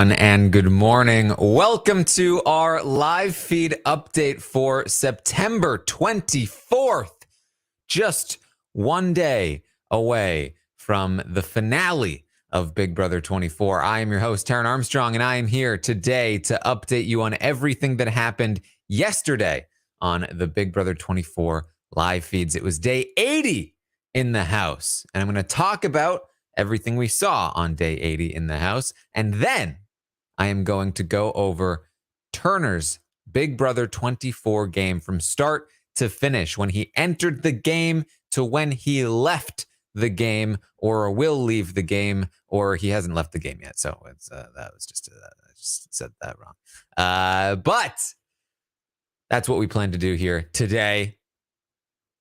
everyone, and good morning. Welcome to our live feed update for September 24th. Just one day away from the finale of Big Brother 24. I am your host, Taran Armstrong, and I am here today to update you on everything that happened yesterday on the Big Brother 24 live feeds. It was day 80 in the house, and I'm going to talk about everything we saw on day 80 in the house. And then I am going to go over Turner's Big Brother 24 game from start to finish, when he entered the game to when he left the game or will leave the game, or he hasn't left the game yet. So it's that was just I just said that wrong. But that's what we plan to do here today.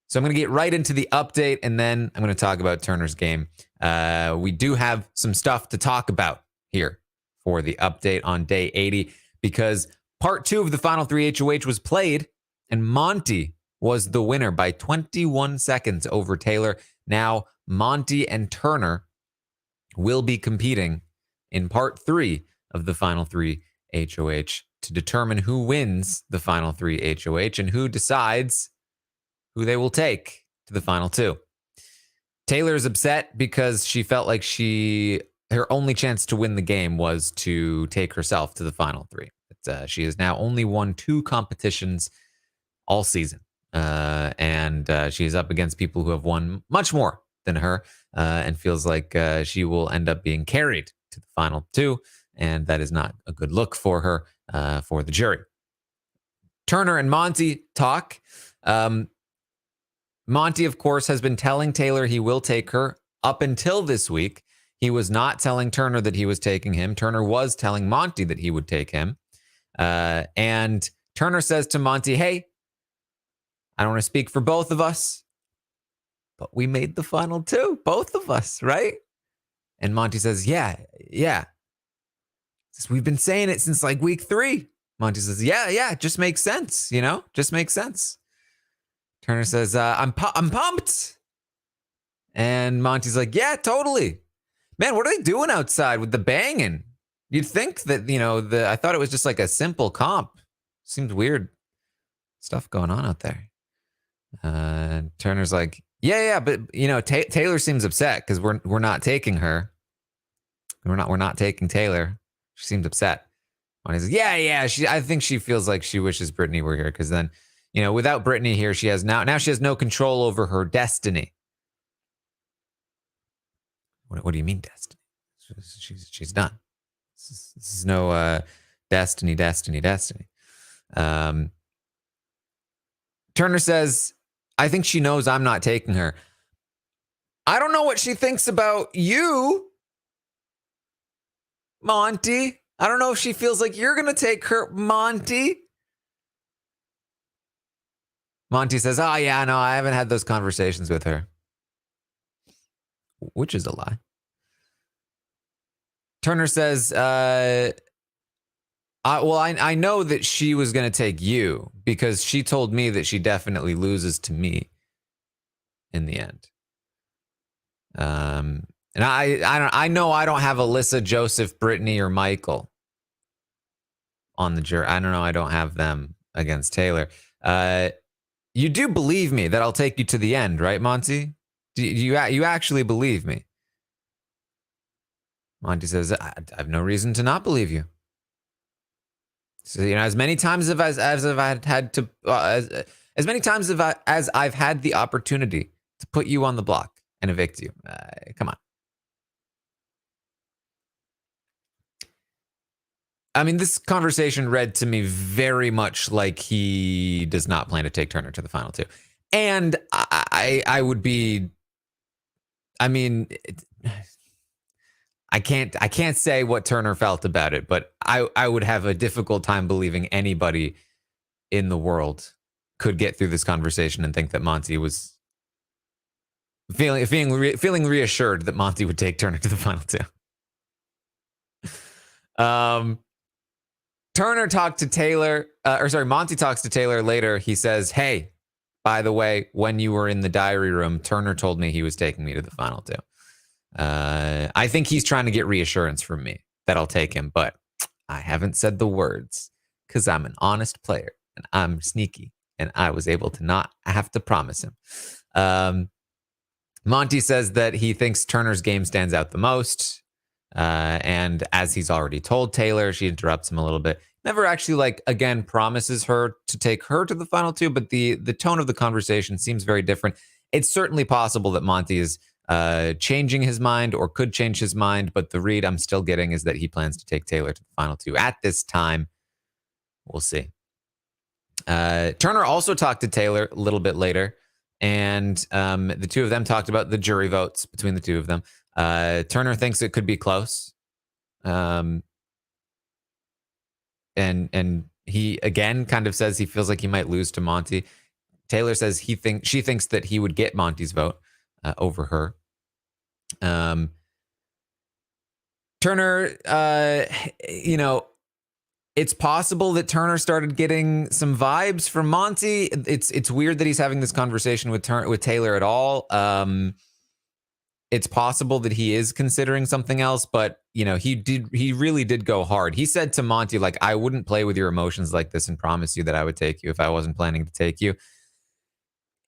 So I'm going to get right into the update, and then I'm going to talk about Turner's game. We do have some stuff to talk about here for the update on day 80, because part 2 of the final 3 HOH was played, and Monty was the winner by 21 seconds over Taylor. Now, Monty and Turner will be competing in part 3 of the final 3 HOH to determine who wins the final 3 HOH and who decides who they will take to the final 2. Taylor's upset because she felt like her only chance to win the game was to take herself to the final 3. She has now only won 2 competitions all season. And she is up against people who have won much more than her, and feels like she will end up being carried to the final 2. And that is not a good look for her, for the jury. Turner and Monty talk. Monty, of course, has been telling Taylor he will take her up until this week. He was not telling Turner that he was taking him. Turner was telling Monty that he would take him. And Turner says to Monty, hey, I don't want to speak for both of us, but we made the final 2, both of us, right? And Monty says, yeah. Says, we've been saying it since like week 3. Monty says, yeah, just makes sense, just makes sense. Turner says, I'm pumped. And Monty's like, yeah, totally. Man, what are they doing outside with the banging? You'd think that, I thought it was just like a simple comp. Seems weird stuff going on out there. Turner's like, yeah, but Taylor seems upset because we're not taking her. We're not taking Taylor. She seems upset. Monty's like, yeah. I think she feels like she wishes Brittany were here, because then, without Brittany here, she has now she has no control over her destiny. What do you mean destiny? She's done. This is no destiny. Turner says, I think she knows I'm not taking her. I don't know what she thinks about you, Monty. I don't know if she feels like you're going to take her, Monty. Monty says, oh, yeah, no, I haven't had those conversations with her. Which is a lie. Turner says, I know that she was going to take you, because she told me that she definitely loses to me in the end. And I know I don't have Alyssa, Joseph, Brittany, or Michael on the jury. I don't know. I don't have them against Taylor. You do believe me that I'll take you to the end, right, Monty? Do you actually believe me? Monty says, I have no reason to not believe you. So, as many times as I've had the opportunity to put you on the block and evict you. Come on. I mean, this conversation read to me very much like he does not plan to take Turner to the final 2. And I would be, I mean, I can't say what Turner felt about it, but I would have a difficult time believing anybody in the world could get through this conversation and think that Monty was feeling reassured that Monty would take Turner to the final 2. Turner talked to Taylor, Monty talks to Taylor later. He says, hey, by the way, when you were in the diary room, Turner told me he was taking me to the final 2. I think he's trying to get reassurance from me that I'll take him, but I haven't said the words because I'm an honest player and I'm sneaky and I was able to not have to promise him. Monty says that he thinks Turner's game stands out the most. And as he's already told Taylor, she interrupts him a little bit. Never actually, like, again, promises her to take her to the final two, but the tone of the conversation seems very different. It's certainly possible that Monty is changing his mind or could change his mind, but the read I'm still getting is that he plans to take Taylor to the final two at this time. We'll see. Turner also talked to Taylor a little bit later, and the two of them talked about the jury votes between the two of them. Turner thinks it could be close. And he again kind of says he feels like he might lose to Monty. Taylor says she thinks that he would get Monty's vote over her. Turner, it's possible that Turner started getting some vibes from Monty. It's weird that he's having this conversation with Taylor at all. It's possible that he is considering something else, but he really did go hard. He said to Monty, like, I wouldn't play with your emotions like this and promise you that I would take you if I wasn't planning to take you.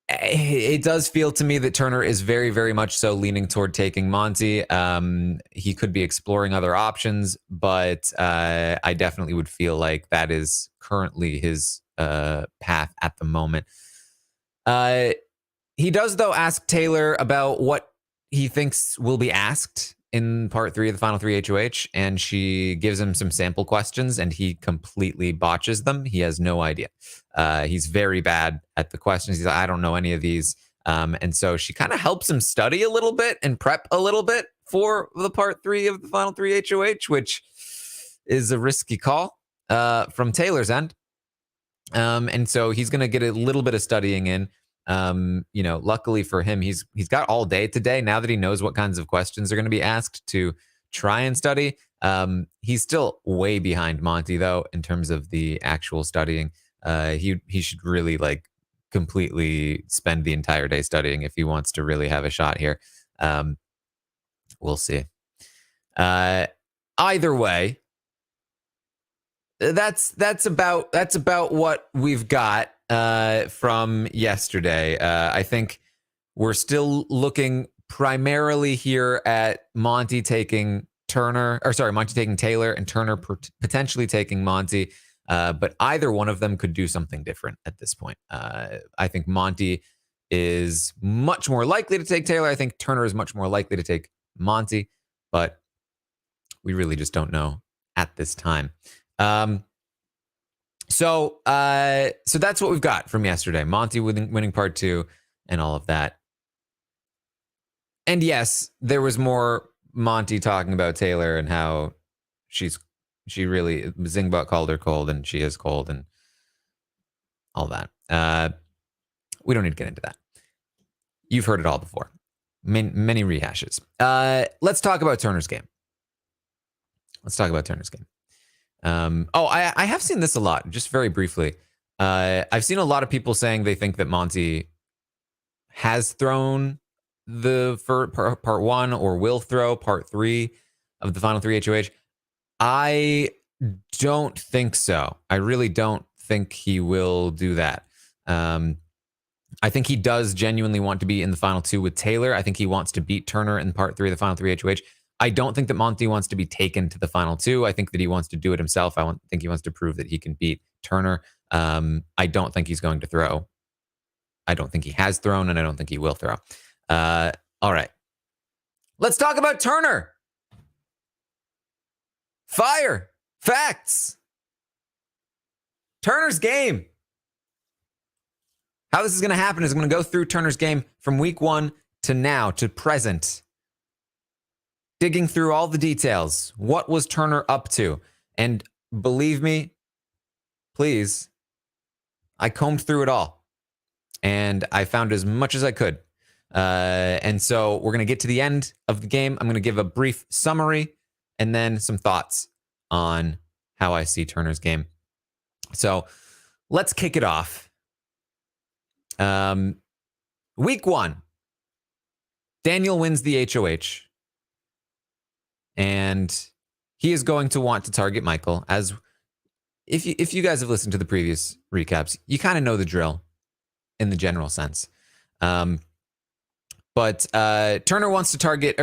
It does feel to me that Turner is very, very much so leaning toward taking Monty. He could be exploring other options, but I definitely would feel like that is currently his path at the moment. He does, though, ask Taylor about what he thinks will be asked in part 3 of the final 3 HOH, and she gives him some sample questions, and he completely botches them. He has no idea. He's very bad at the questions. He's like, I don't know any of these. And so she kind of helps him study a little bit and prep a little bit for the part 3 of the final 3 HOH, which is a risky call from Taylor's end. And so he's going to get a little bit of studying in. Luckily for him, he's got all day today. Now that he knows what kinds of questions are going to be asked to try and study. He's still way behind Monty, though, in terms of the actual studying. He should really completely spend the entire day studying if he wants to really have a shot here. We'll see. Either way, that's about what we've got from yesterday. I think we're still looking primarily here at Monty taking Taylor and Turner potentially taking Monty. But either one of them could do something different at this point. I think Monty is much more likely to take Taylor. I think Turner is much more likely to take Monty, but we really just don't know at this time. So that's what we've got from yesterday. Monty winning part 2 and all of that. And yes, there was more Monty talking about Taylor and how she really, Zingbot called her cold and she is cold and all that. We don't need to get into that. You've heard it all before. Many rehashes. Let's talk about Turner's game. I have seen this a lot, just very briefly. I've seen a lot of people saying they think that Monty has thrown the part 1 or will throw part 3 of the final 3 HOH. I don't think so. I really don't think he will do that. I think he does genuinely want to be in the final 2 with Taylor. I think he wants to beat Turner in part 3 of the final 3 HOH. I don't think that Monty wants to be taken to the final 2. I think that he wants to do it himself. I think he wants to prove that he can beat Turner. I don't think he's going to throw. I don't think he has thrown, and I don't think he will throw. All right. Let's talk about Turner. Fire. Facts. Turner's game. How this is going to happen is I'm going to go through Turner's game from week 1 to now, to present. Digging through all the details. What was Turner up to? And believe me, please, I combed through it all. And I found as much as I could. And so we're going to get to the end of the game. I'm going to give a brief summary and then some thoughts on how I see Turner's game. So let's kick it off. Week 1. Daniel wins the HOH. And he is going to want to target Michael. As if you guys have listened to the previous recaps, you kind of know the drill in the general sense. But Daniel wants to target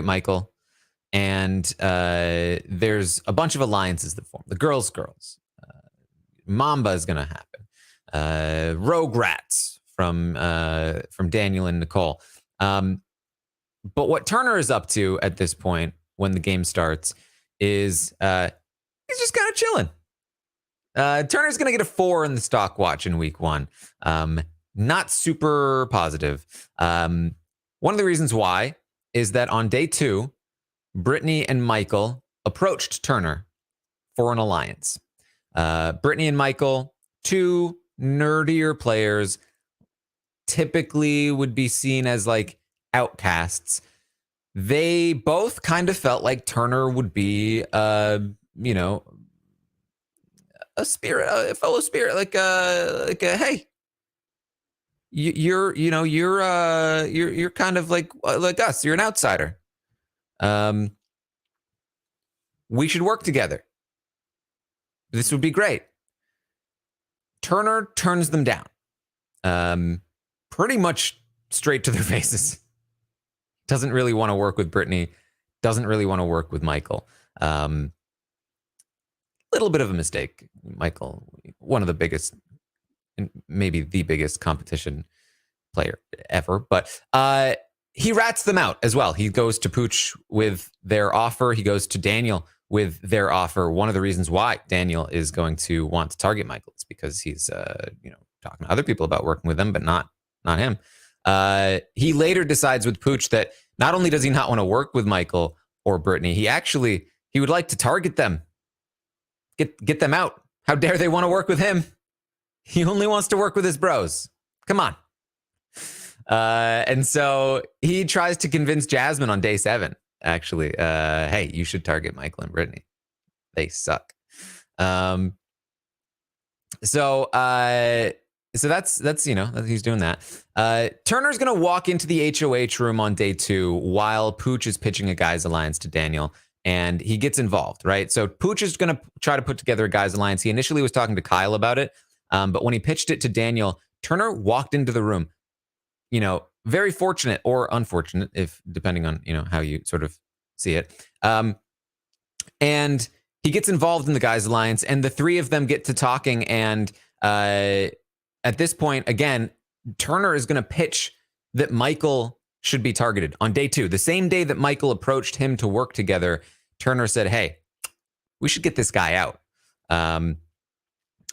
Michael, and there's a bunch of alliances that form. The girls. Mamba is going to happen. Rogue Rats from Daniel and Nicole. But what Turner is up to at this point when the game starts is he's just kind of chilling. Turner's going to get a 4 in the stock watch in week 1. Not super positive. One of the reasons why is that on day 2, Brittany and Michael approached Turner for an alliance. Brittany and Michael, 2 nerdier players, typically would be seen as like outcasts. They both kind of felt like Turner would be, a fellow spirit, like a hey, you're kind of like us. You're an outsider. We should work together. This would be great. Turner turns them down. Pretty much straight to their faces. Doesn't really want to work with Brittany. Doesn't really want to work with Michael. Little bit of a mistake. Michael, one of the biggest, maybe the biggest competition player ever. But he rats them out as well. He goes to Pooch with their offer. He goes to Daniel with their offer. One of the reasons why Daniel is going to want to target Michael is because he's talking to other people about working with them, but not him. He later decides with Pooch that not only does he not want to work with Michael or Brittany, he would like to target them. Get them out. How dare they want to work with him? He only wants to work with his bros. Come on. And so he tries to convince Jasmine on day 7, actually. Hey, you should target Michael and Brittany. They suck. So that's he's doing that. Turner's going to walk into the HOH room on day 2 while Pooch is pitching a guys alliance to Daniel, and he gets involved, right? So Pooch is going to try to put together a guys alliance. He initially was talking to Kyle about it, but when he pitched it to Daniel, Turner walked into the room, very fortunate or unfortunate, if depending on, how you sort of see it. And he gets involved in the guys alliance, and the 3 of them get to talking, and at this point, again, Turner is going to pitch that Michael should be targeted on day 2. The same day that Michael approached him to work together, Turner said, hey, we should get this guy out.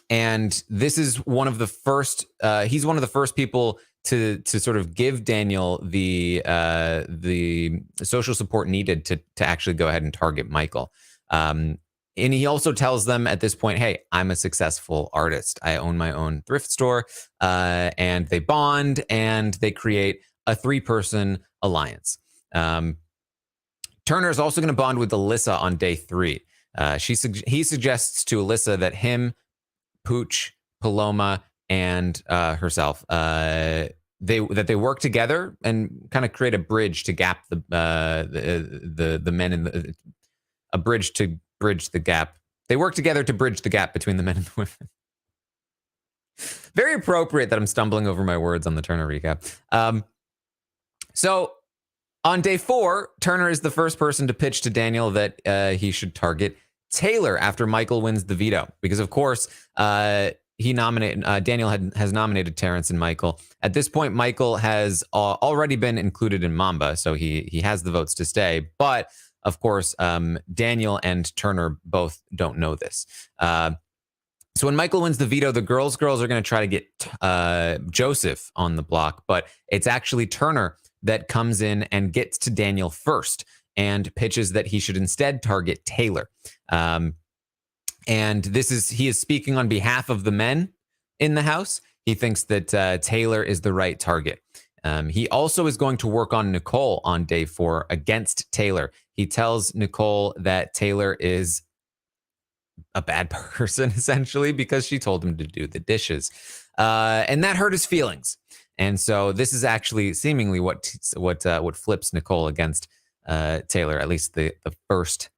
And this is one of the first, he's one of the first people to sort of give Daniel the social support needed to actually go ahead and target Michael. And he also tells them at this point, hey, I'm a successful artist. I own my own thrift store. And they bond and they create a 3-person alliance. Turner is also going to bond with Alyssa on day 3. He suggests to Alyssa that him, Pooch, Paloma, and herself, they work together and kind of create a bridge to gap the men in a bridge to bridge the gap. They work together to bridge the gap between the men and the women. Very appropriate that I'm stumbling over my words on the Turner recap. So on day 4, Turner is the first person to pitch to Daniel that he should target Taylor after Michael wins the veto, because of course Daniel has nominated Terrence and Michael. At this point, Michael has already been included in Mamba, so he has the votes to stay. But of course, Daniel and Turner both don't know this. So when Michael wins the veto, the girls are going to try to get Joseph on the block, but it's actually Turner that comes in and gets to Daniel first and pitches that he should instead target Taylor. And he is speaking on behalf of the men in the house. He thinks that Taylor is the right target. He also is going to work on Nicole on day 4 against Taylor. He tells Nicole that Taylor is a bad person, essentially, because she told him to do the dishes. And that hurt his feelings. And so this is actually seemingly what flips Nicole against Taylor, at least the first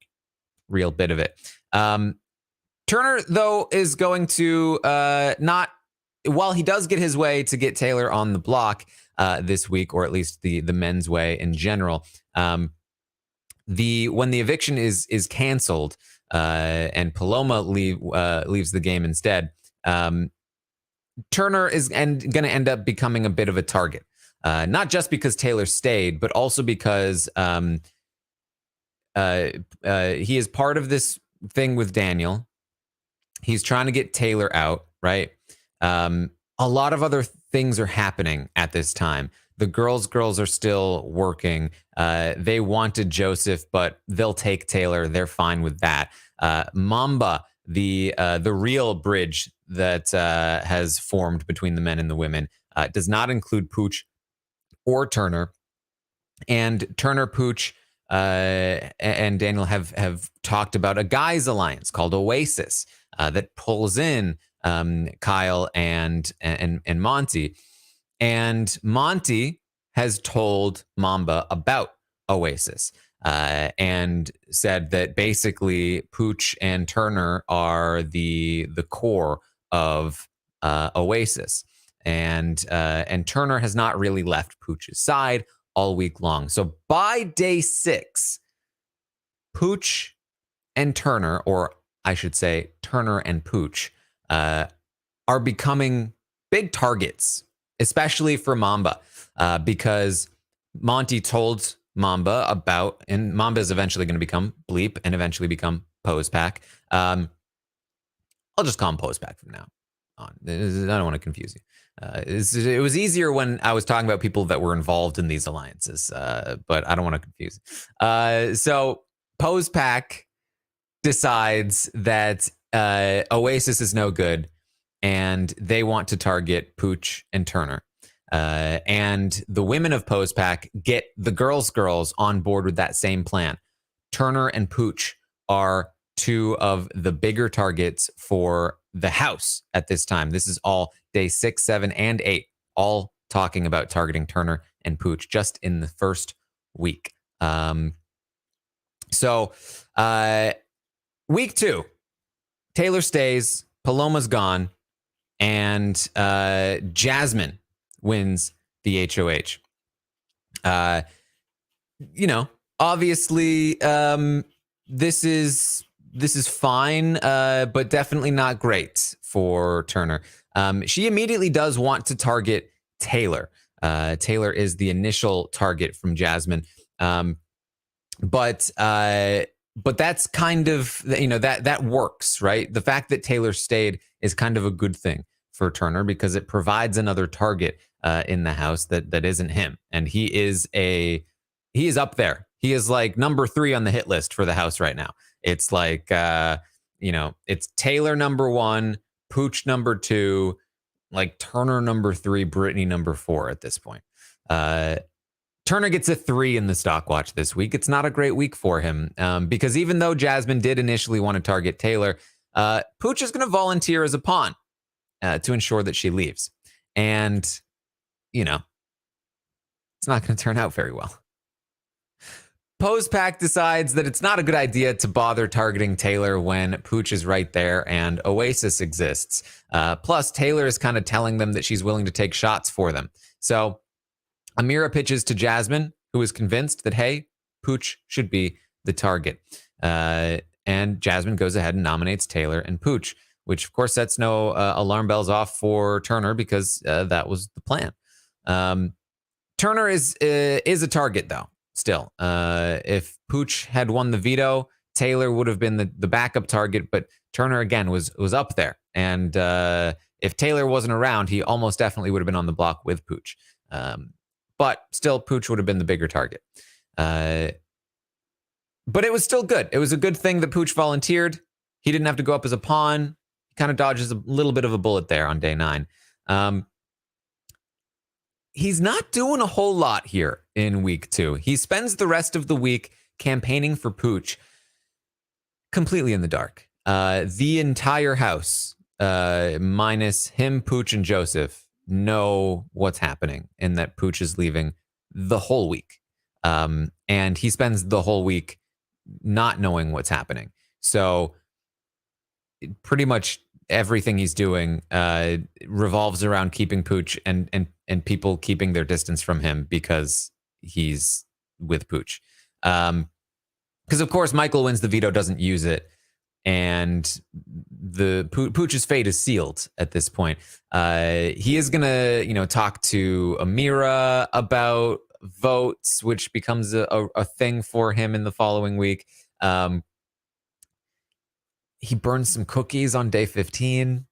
real bit of it. Turner, though, is going to not, while he does get his way to get Taylor on the block this week, or at least the men's way in general, when the eviction is canceled and Paloma leaves the game instead, Turner is going to end up becoming a bit of a target. Not just because Taylor stayed, but also because he is part of this thing with Daniel. He's trying to get Taylor out, right? A lot of other things are happening at this time. The girls are still working. They wanted Joseph, but they'll take Taylor. They're fine with that. Mamba, the real bridge that has formed between the men and the women, does not include Pooch or Turner. And Turner, Pooch, and Daniel have talked about a guys' alliance called Oasis that pulls in Kyle and Monty. And Monty has told Mamba about Oasis and said that basically Pooch and Turner are the core of Oasis. And Turner has not really left Pooch's side all week long. So by day 6, Pooch and Turner, or I should say Turner and Pooch, are becoming big targets, especially for Mamba, because Monty told Mamba about, and Mamba is eventually going to become Bleep and eventually become Pose Pack. I'll just call him Pose Pack from now on. I don't want to confuse you. It was easier when I was talking about people that were involved in these alliances, but I don't want to confuse. So Pose Pack decides that Oasis is no good, and they want to target Pooch and Turner. And the women of Pose Pack get the girls on board with that same plan. Turner and Pooch are 2 of the bigger targets for the house at this time. This is all day 6, 7, and 8, all talking about targeting Turner and Pooch just in the first week. So week 2, Taylor stays, Paloma's gone, and Jasmine wins the HOH. Obviously, this is fine, but definitely not great for Turner. She immediately does want to target Taylor. Taylor is the initial target from Jasmine. But that's kind of, that works, right? The fact that Taylor stayed is kind of a good thing for Turner because it provides another target in the house that isn't him. And he is up there. He is like number 3 on the hit list for the house right now. It's like, it's Taylor number 1, Pooch number 2, like Turner number 3, Brittany number 4 at this point. Turner gets a 3 in the stock watch this week. It's not a great week for him because even though Jasmine did initially want to target Taylor, Pooch is going to volunteer as a pawn to ensure that she leaves. And, it's not going to turn out very well. Pose Pack decides that it's not a good idea to bother targeting Taylor when Pooch is right there and Oasis exists. Plus, Taylor is kind of telling them that she's willing to take shots for them. So Amira pitches to Jasmine, who is convinced that, hey, Pooch should be the target. And Jasmine goes ahead and nominates Taylor and Pooch, which, of course, sets no alarm bells off for Turner because that was the plan. Turner is a target, though. Still, if Pooch had won the veto, Taylor would have been the backup target, but Turner again was up there. And if Taylor wasn't around, he almost definitely would have been on the block with Pooch. But still, Pooch would have been the bigger target. But it was still good. It was a good thing that Pooch volunteered. He didn't have to go up as a pawn. He kind of dodges a little bit of a bullet there on day 9. He's not doing a whole lot here in week 2. He spends the rest of the week campaigning for Pooch completely in the dark. The entire house, minus him, Pooch, and Joseph, know what's happening and that Pooch is leaving the whole week. And he spends the whole week not knowing what's happening. So pretty much everything he's doing revolves around keeping Pooch and people keeping their distance from him because he's with Pooch. Because of course Michael wins the veto, doesn't use it, and the Pooch's fate is sealed at this point. He is gonna, talk to Amira about votes, which becomes a thing for him in the following week. He burns some cookies on day 15.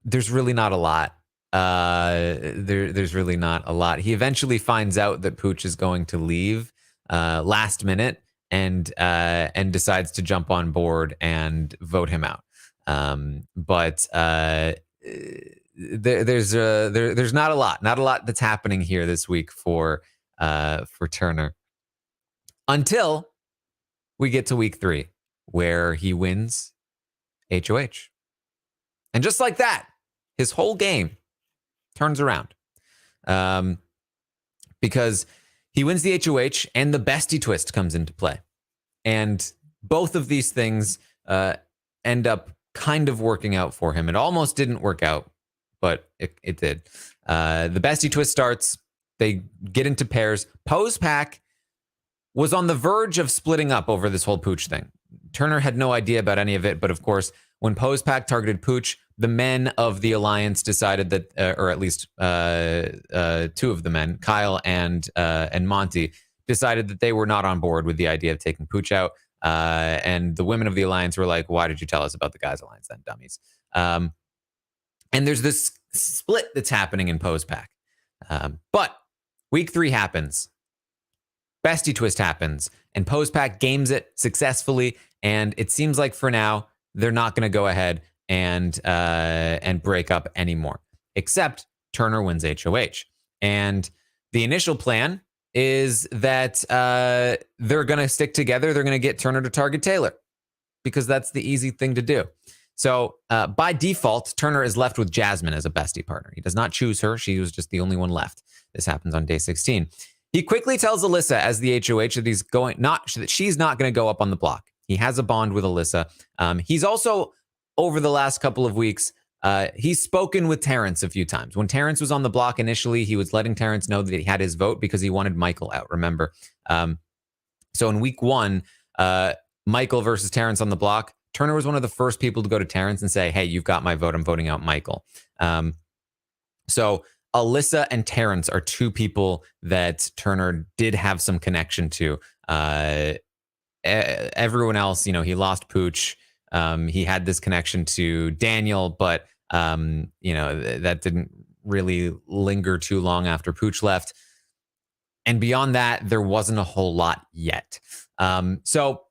There's really not a lot. There's really not a lot. He eventually finds out that Pooch is going to leave last minute and decides to jump on board and vote him out. But there's not a lot that's happening here this week for Turner until we get to week 3, where he wins HOH. And just like that, his whole game turns around. Because he wins the HOH and the bestie twist comes into play. And both of these things end up kind of working out for him. It almost didn't work out, but it did. The bestie twist starts. They get into pairs. Pose Pack was on the verge of splitting up over this whole Pooch thing. Turner had no idea about any of it, but of course, when Pose Pack targeted Pooch, the men of the alliance decided that, or at least 2 of the men, Kyle and Monty, decided that they were not on board with the idea of taking Pooch out. And the women of the alliance were like, "Why did you tell us about the guys' alliance then, dummies?" And there's this split that's happening in Pose Pack. But week 3 happens. Bestie twist happens, and Pose Pack games it successfully. And it seems like for now they're not going to go ahead and break up anymore. Except Turner wins HOH, and the initial plan is that they're going to stick together. They're going to get Turner to target Taylor because that's the easy thing to do. So by default, Turner is left with Jasmine as a bestie partner. He does not choose her. She was just the only one left. This happens on day 16. He quickly tells Alyssa as the HOH that she's not going to go up on the block. He has a bond with Alyssa. He's also, over the last couple of weeks, he's spoken with Terrence a few times. When Terrence was on the block initially, he was letting Terrence know that he had his vote because he wanted Michael out, remember? So in week 1, Michael versus Terrence on the block, Turner was one of the first people to go to Terrence and say, "Hey, you've got my vote. I'm voting out Michael." So Alyssa and Terrence are 2 people that Turner did have some connection to. Everyone else, he lost Pooch. He had this connection to Daniel, but that didn't really linger too long after Pooch left. And beyond that, there wasn't a whole lot yet. So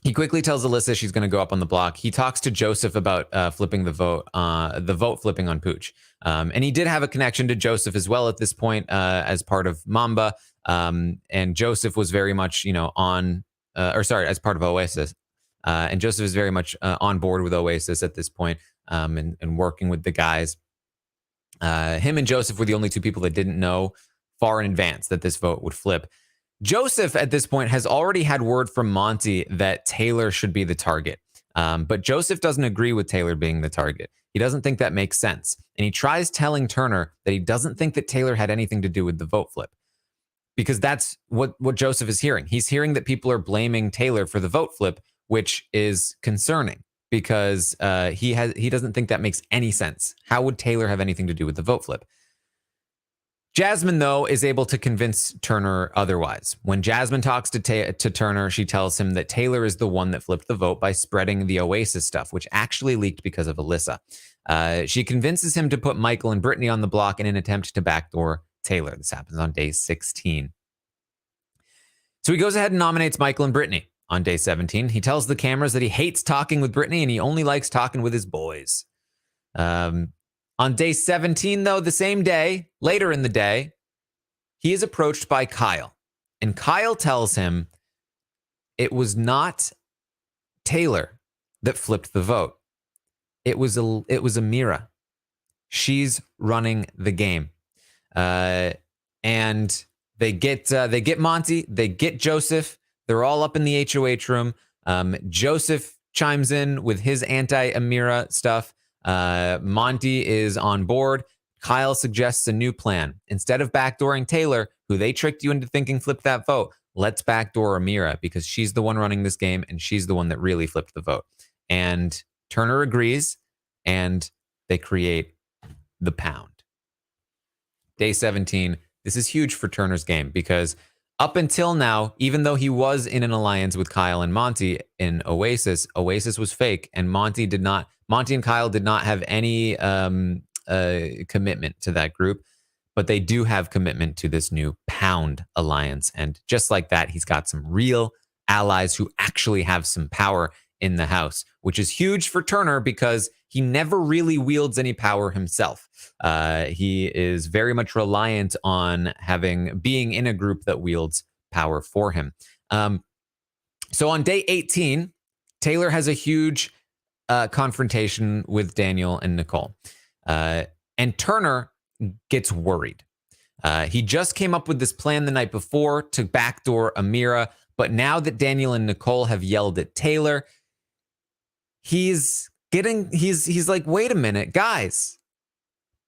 he quickly tells Alyssa she's going to go up on the block. He talks to Joseph about flipping the vote flipping on Pooch. And he did have a connection to Joseph as well at this point as part of Mamba. And Joseph was very much, as part of Oasis. And Joseph is very much on board with Oasis at this point, and working with the guys. Him and Joseph were the only 2 people that didn't know far in advance that this vote would flip. Joseph at this point has already had word from Monty that Taylor should be the target. But Joseph doesn't agree with Taylor being the target. He doesn't think that makes sense. And he tries telling Turner that he doesn't think that Taylor had anything to do with the vote flip. Because that's what Joseph is hearing. He's hearing that people are blaming Taylor for the vote flip, which is concerning because he doesn't think that makes any sense. How would Taylor have anything to do with the vote flip? Jasmine, though, is able to convince Turner otherwise. When Jasmine talks to Turner, she tells him that Taylor is the one that flipped the vote by spreading the Oasis stuff, which actually leaked because of Alyssa. She convinces him to put Michael and Brittany on the block in an attempt to backdoor Taylor. This happens on day 16. So he goes ahead and nominates Michael and Brittany. On day 17, he tells the cameras that he hates talking with Brittany and he only likes talking with his boys. On day 17, though, the same day, later in the day, he is approached by Kyle. And Kyle tells him it was not Taylor that flipped the vote. It was Amira. She's running the game. And they get Monty, they get Joseph. They're all up in the HOH room. Joseph chimes in with his anti-Amira stuff. Monty is on board. Kyle suggests a new plan. Instead of backdooring Taylor, who they tricked you into thinking flipped that vote, let's backdoor Amira because she's the one running this game and she's the one that really flipped the vote. And Turner agrees, and they create the pound. Day 17. This is huge for Turner's game because up until now, even though he was in an alliance with Kyle and Monty in Oasis, Oasis was fake, and Monty and Kyle did not have any commitment to that group, but they do have commitment to this new Pound alliance. And just like that, he's got some real allies who actually have some power in the house, which is huge for Turner because he never really wields any power himself. He is very much reliant on being in a group that wields power for him. So on day 18, Taylor has a huge confrontation with Daniel and Nicole. And Turner gets worried. He just came up with this plan the night before to backdoor Amira, but now that Daniel and Nicole have yelled at Taylor, he's like, wait a minute, guys.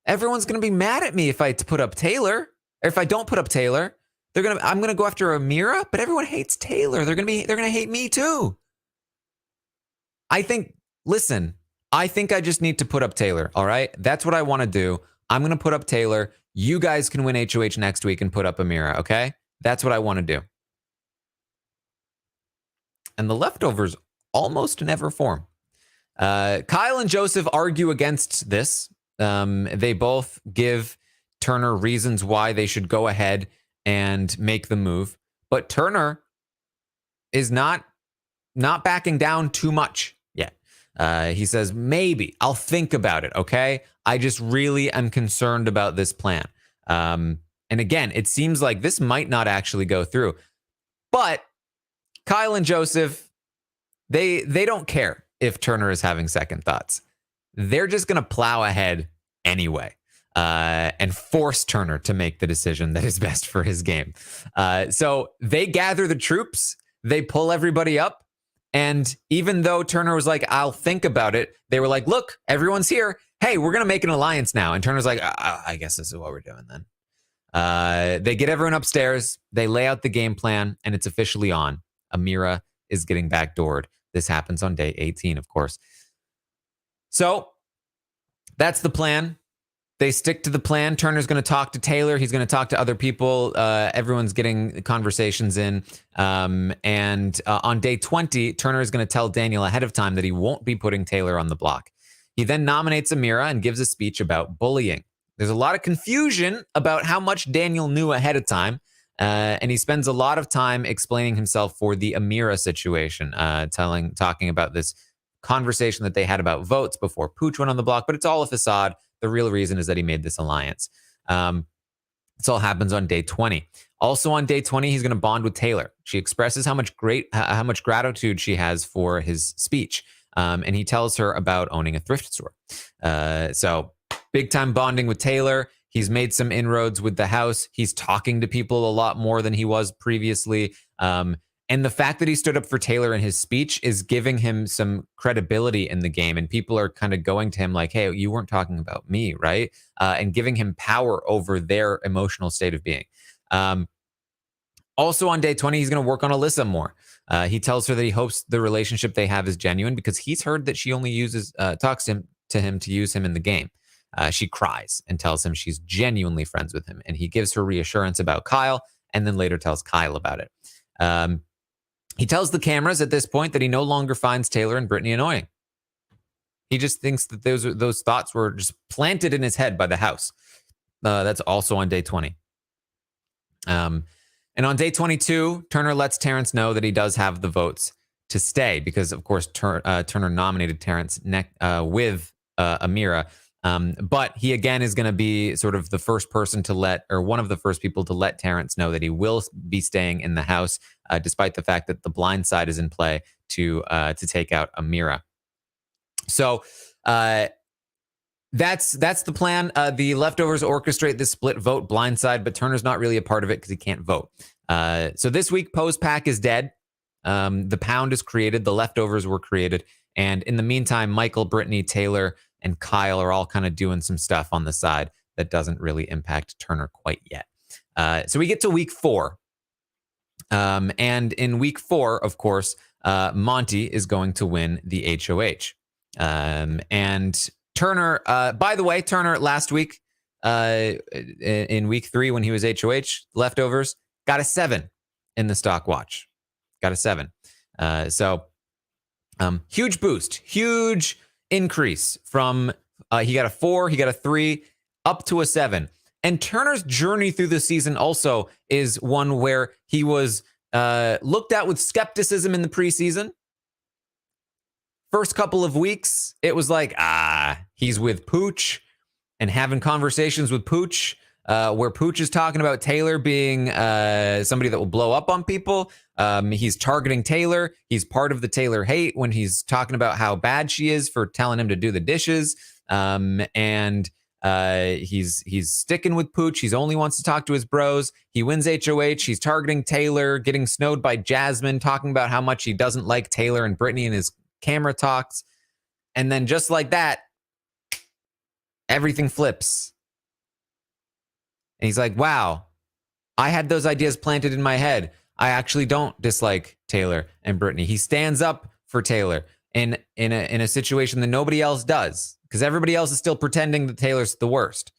Everyone's gonna be mad at me if I put up Taylor. Or if I don't put up Taylor, I'm gonna go after Amira, but everyone hates Taylor. They're gonna hate me too. I think I just need to put up Taylor, all right? That's what I want to do. I'm going to put up Taylor. You guys can win HOH next week and put up Amira, okay? That's what I want to do. And the leftovers almost never form. Kyle and Joseph argue against this. They both give Turner reasons why they should go ahead and make the move. But Turner is not backing down too much yet. He says, maybe I'll think about it. Okay. I just really am concerned about this plan. And again, it seems like this might not actually go through, but Kyle and Joseph, they don't care if Turner is having second thoughts. They're just going to plow ahead anyway, and force Turner to make the decision that is best for his game. So they gather the troops, they pull everybody up. And even though Turner was like, I'll think about it, they were like, look, everyone's here. Hey, we're going to make an alliance now. And Turner's like, I guess this is what we're doing then. They get everyone upstairs. They lay out the game plan, and it's officially on. Amira is getting backdoored. This happens on day 18, of course. So that's the plan. They stick to the plan. Turner's going to talk to Taylor. He's going to talk to other people. Everyone's getting conversations in. And on day 20, Turner is going to tell Daniel ahead of time that he won't be putting Taylor on the block. He then nominates Amira and gives a speech about bullying. There's a lot of confusion about how much Daniel knew ahead of time. And he spends a lot of time explaining himself for the Amira situation, talking about this conversation that they had about votes before Pooch went on the block, but it's all a facade. The real reason is that he made this alliance. This all happens on day 20. Also on day 20, he's going to bond with Taylor. She expresses how much gratitude she has for his speech. And he tells her about owning a thrift store. So big time bonding with Taylor. He's made some inroads with the house. He's talking to people a lot more than he was previously. And the fact that he stood up for Taylor in his speech is giving him some credibility in the game. And people are kind of going to him like, hey, you weren't talking about me, right? And giving him power over their emotional state of being. Also on day 20, he's going to work on Alyssa more. He tells her that he hopes the relationship they have is genuine because he's heard that she only talks to him to use him in the game. She cries and tells him she's genuinely friends with him. And he gives her reassurance about Kyle and then later tells Kyle about it. He tells the cameras at this point that he no longer finds Taylor and Brittany annoying. He just thinks that those thoughts were just planted in his head by the house. That's also on day 20. And on day 22, Turner lets Terrence know that he does have the votes to stay because, of course, Turner nominated Terrence with Amira. But he again is going to be sort of the first person one of the first people to let Terrence know that he will be staying in the house, despite the fact that the blind side is in play to take out Amira. So that's the plan. The leftovers orchestrate this split vote blind side, but Turner's not really a part of it because he can't vote. So this week, Poe's pack is dead. The pound is created. The leftovers were created. And in the meantime, Michael, Brittany, Taylor, and Kyle are all kind of doing some stuff on the side that doesn't really impact Turner quite yet. So we get to week 4. And in week 4, of course, Monty is going to win the HOH. And Turner, by the way, Turner last week in week 3 when he was HOH, leftovers, got a 7 in the stock watch. Got a 7. So huge boost, huge increase from he got a 4, he got a 3, up to a 7. And Turner's journey through the season also is one where he was looked at with skepticism in the preseason. First couple of weeks, it was like, he's with Pooch and having conversations with Pooch, where Pooch is talking about Taylor being somebody that will blow up on people. He's targeting Taylor. He's part of the Taylor hate when he's talking about how bad she is for telling him to do the dishes. And he's sticking with Pooch. He only wants to talk to his bros. He wins HOH. He's targeting Taylor, getting snowed by Jasmine, talking about how much he doesn't like Taylor and Brittany in his camera talks. And then just like that, everything flips. And he's like, wow, I had those ideas planted in my head. I actually don't dislike Taylor and Brittany. He stands up for Taylor in a situation that nobody else does, because everybody else is still pretending that Taylor's the worst.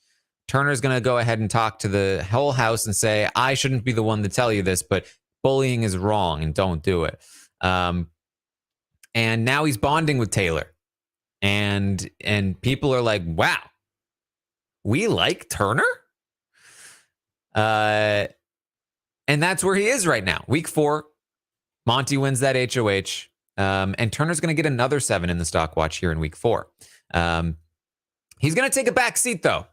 Turner's going to go ahead and talk to the whole house and say, I shouldn't be the one to tell you this, but bullying is wrong and don't do it. And now he's bonding with Taylor. And people are like, wow, we like Turner? And that's where he is right now. Week 4, Monty wins that HOH. And Turner's going to get another 7 in the stock watch here in week 4. He's going to take a back seat, though,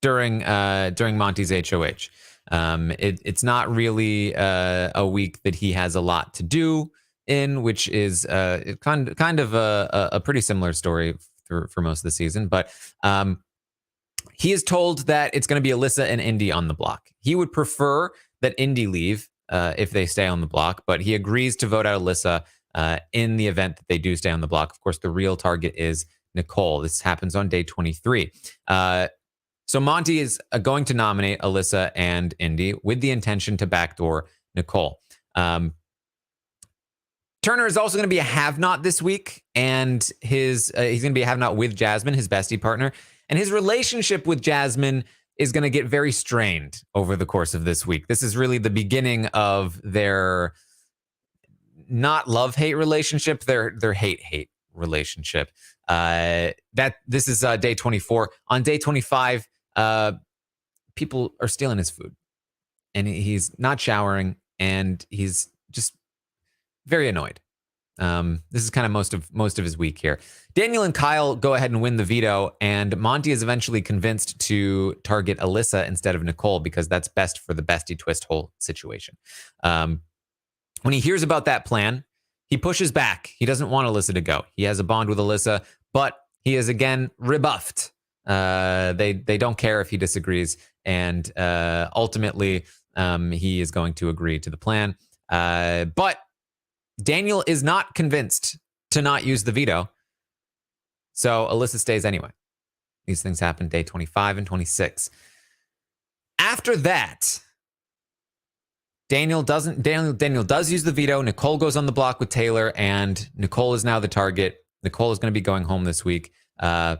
during Monty's HOH. It's not really a week that he has a lot to do in, which is kind of a pretty similar story for most of the season. But he is told that it's going to be Alyssa and Indy on the block. He would prefer that Indy leave if they stay on the block, but he agrees to vote out Alyssa in the event that they do stay on the block. Of course, the real target is Nicole. This happens on day 23. So Monty is going to nominate Alyssa and Indy with the intention to backdoor Nicole. Turner is also going to be a have-not this week, and he's going to be a have-not with Jasmine, his bestie partner, and his relationship with Jasmine is going to get very strained over the course of this week. This is really the beginning of their not love-hate relationship, their hate-hate relationship. This is day 24. On day 25, people are stealing his food, and he's not showering, and he's just very annoyed. This is kind of most of his week here. Daniel and Kyle go ahead and win the veto, and Monty is eventually convinced to target Alyssa instead of Nicole because that's best for the bestie twist whole situation. When he hears about that plan, he pushes back. He doesn't want Alyssa to go. He has a bond with Alyssa, but he is again rebuffed. They don't care if he disagrees, and ultimately he is going to agree to the plan. But Daniel is not convinced to not use the veto, so Alyssa stays anyway. These things happen day 25 and 26. After that, Daniel does use the veto. Nicole goes on the block with Taylor, and Nicole is now the target. Nicole is going to be going home this week. Kyle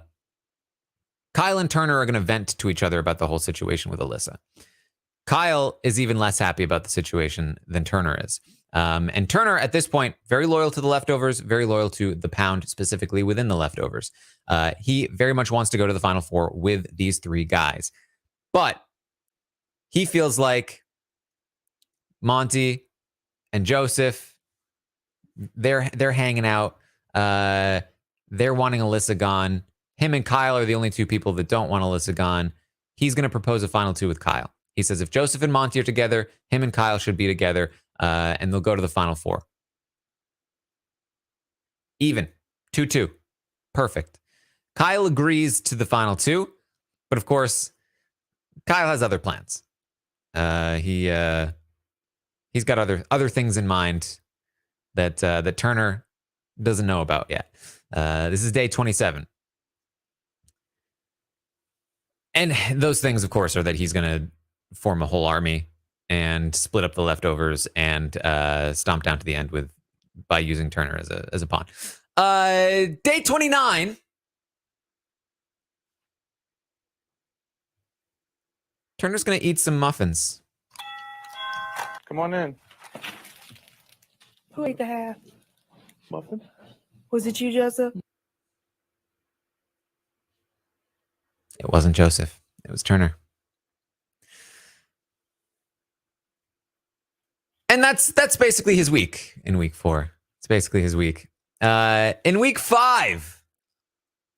and Turner are going to vent to each other about the whole situation with Alyssa. Kyle is even less happy about the situation than Turner is. And Turner, at this point, very loyal to the leftovers, very loyal to the pound, specifically within the leftovers. He very much wants to go to the Final Four with these 3 guys. But he feels like Monty and Joseph, they're hanging out. They're wanting Alyssa gone. Him and Kyle are the only 2 people that don't want Alyssa gone. He's going to propose a final 2 with Kyle. He says if Joseph and Monty are together, him and Kyle should be together, and they'll go to the Final Four. Even. 2-2. Perfect. Kyle agrees to the final 2, but of course, Kyle has other plans. He's got other things in mind that Turner doesn't know about yet. This is day 27. And those things, of course, are that he's going to form a whole army and split up the leftovers and stomp down to the end by using Turner as a pawn. Day 29. Turner's going to eat some muffins. Come on in. Who ate the half? Muffin? Was it you, Joseph? It wasn't Joseph. It was Turner. And that's basically his week in week 4. It's basically his week. In week 5,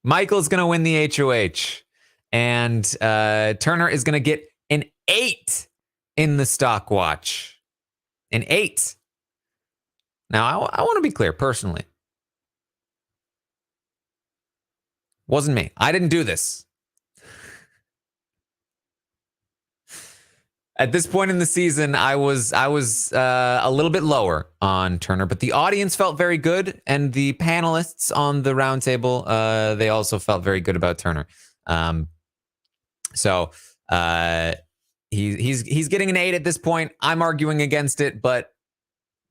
Michael's going to win the HOH. And Turner is going to get an 8 in the stock watch. An 8. Now, I want to be clear personally. Wasn't me. I didn't do this. At this point in the season, I was a little bit lower on Turner, but the audience felt very good, and the panelists on the roundtable, they also felt very good about Turner. So he's getting an 8 at this point. I'm arguing against it, but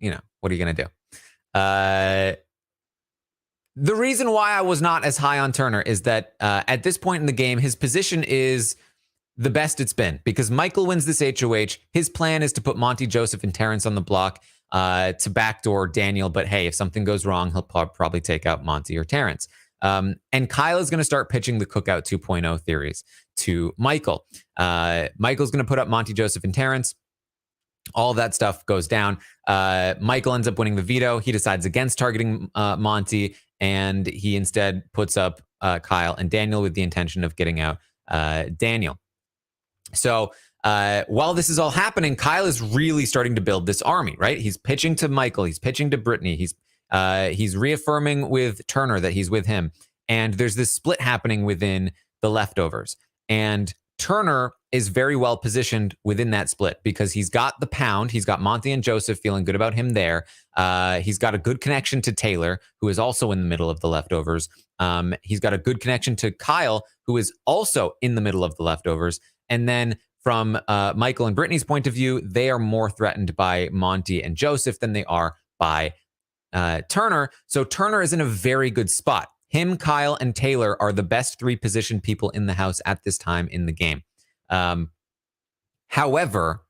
what are you gonna do? The reason why I was not as high on Turner is that at this point in the game, his position is the best it's been, because Michael wins this HOH. His plan is to put Monty, Joseph, and Terrence on the block to backdoor Daniel. But hey, if something goes wrong, he'll probably take out Monty or Terrence. And Kyle is going to start pitching the Cookout 2.0 theories to Michael. Michael's going to put up Monty, Joseph, and Terrence. All of that stuff goes down. Michael ends up winning the veto. He decides against targeting Monty, and he instead puts up Kyle and Daniel with the intention of getting out Daniel. So while this is all happening, Kyle is really starting to build this army, right? He's pitching to Michael. He's pitching to Brittany. He's reaffirming with Turner that he's with him. And there's this split happening within the leftovers. And Turner is very well positioned within that split because he's got the pound. He's got Monty and Joseph, feeling good about him there. He's got a good connection to Taylor, who is also in the middle of the leftovers. He's got a good connection to Kyle, who is also in the middle of the leftovers. And then from Michael and Brittany's point of view, they are more threatened by Monty and Joseph than they are by Turner. So Turner is in a very good spot. Him, Kyle, and Taylor are the best 3 positioned people in the house at this time in the game. However,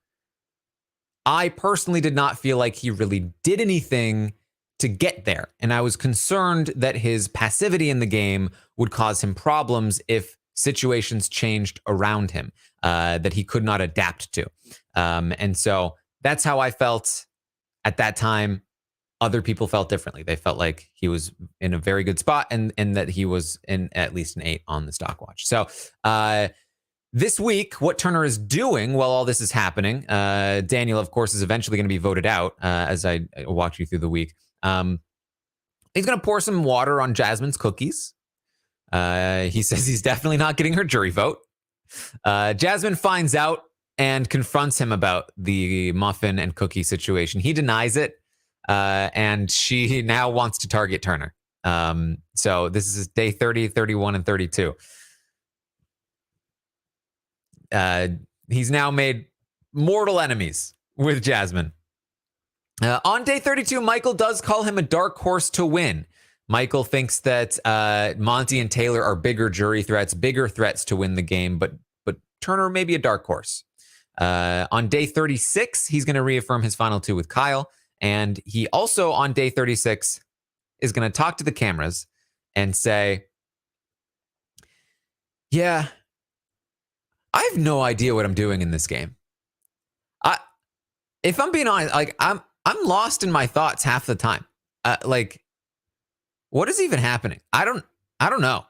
I personally did not feel like he really did anything to get there. And I was concerned that his passivity in the game would cause him problems if situations changed around him that he could not adapt to. And so that's how I felt at that time. Other people felt differently. They felt like he was in a very good spot and that he was in at least an 8 on the stock watch. So this week, what Turner is doing while all this is happening, Daniel, of course, is eventually going to be voted out as I walk you through the week. He's going to pour some water on Jasmine's cookies. He says he's definitely not getting her jury vote. Jasmine finds out and confronts him about the muffin and cookie situation. He denies it, and she now wants to target Turner. So this is day 30, 31, and 32. He's now made mortal enemies with Jasmine. On day 32, Michael does call him a dark horse to win. Michael thinks that Monty and Taylor are bigger jury threats, bigger threats to win the game, but Turner may be a dark horse. On day 36, he's going to reaffirm his final 2 with Kyle. And he also, on day 36, is going to talk to the cameras and say, yeah, I have no idea what I'm doing in this game. If I'm being honest, like I'm lost in my thoughts half the time. What is even happening? I don't know.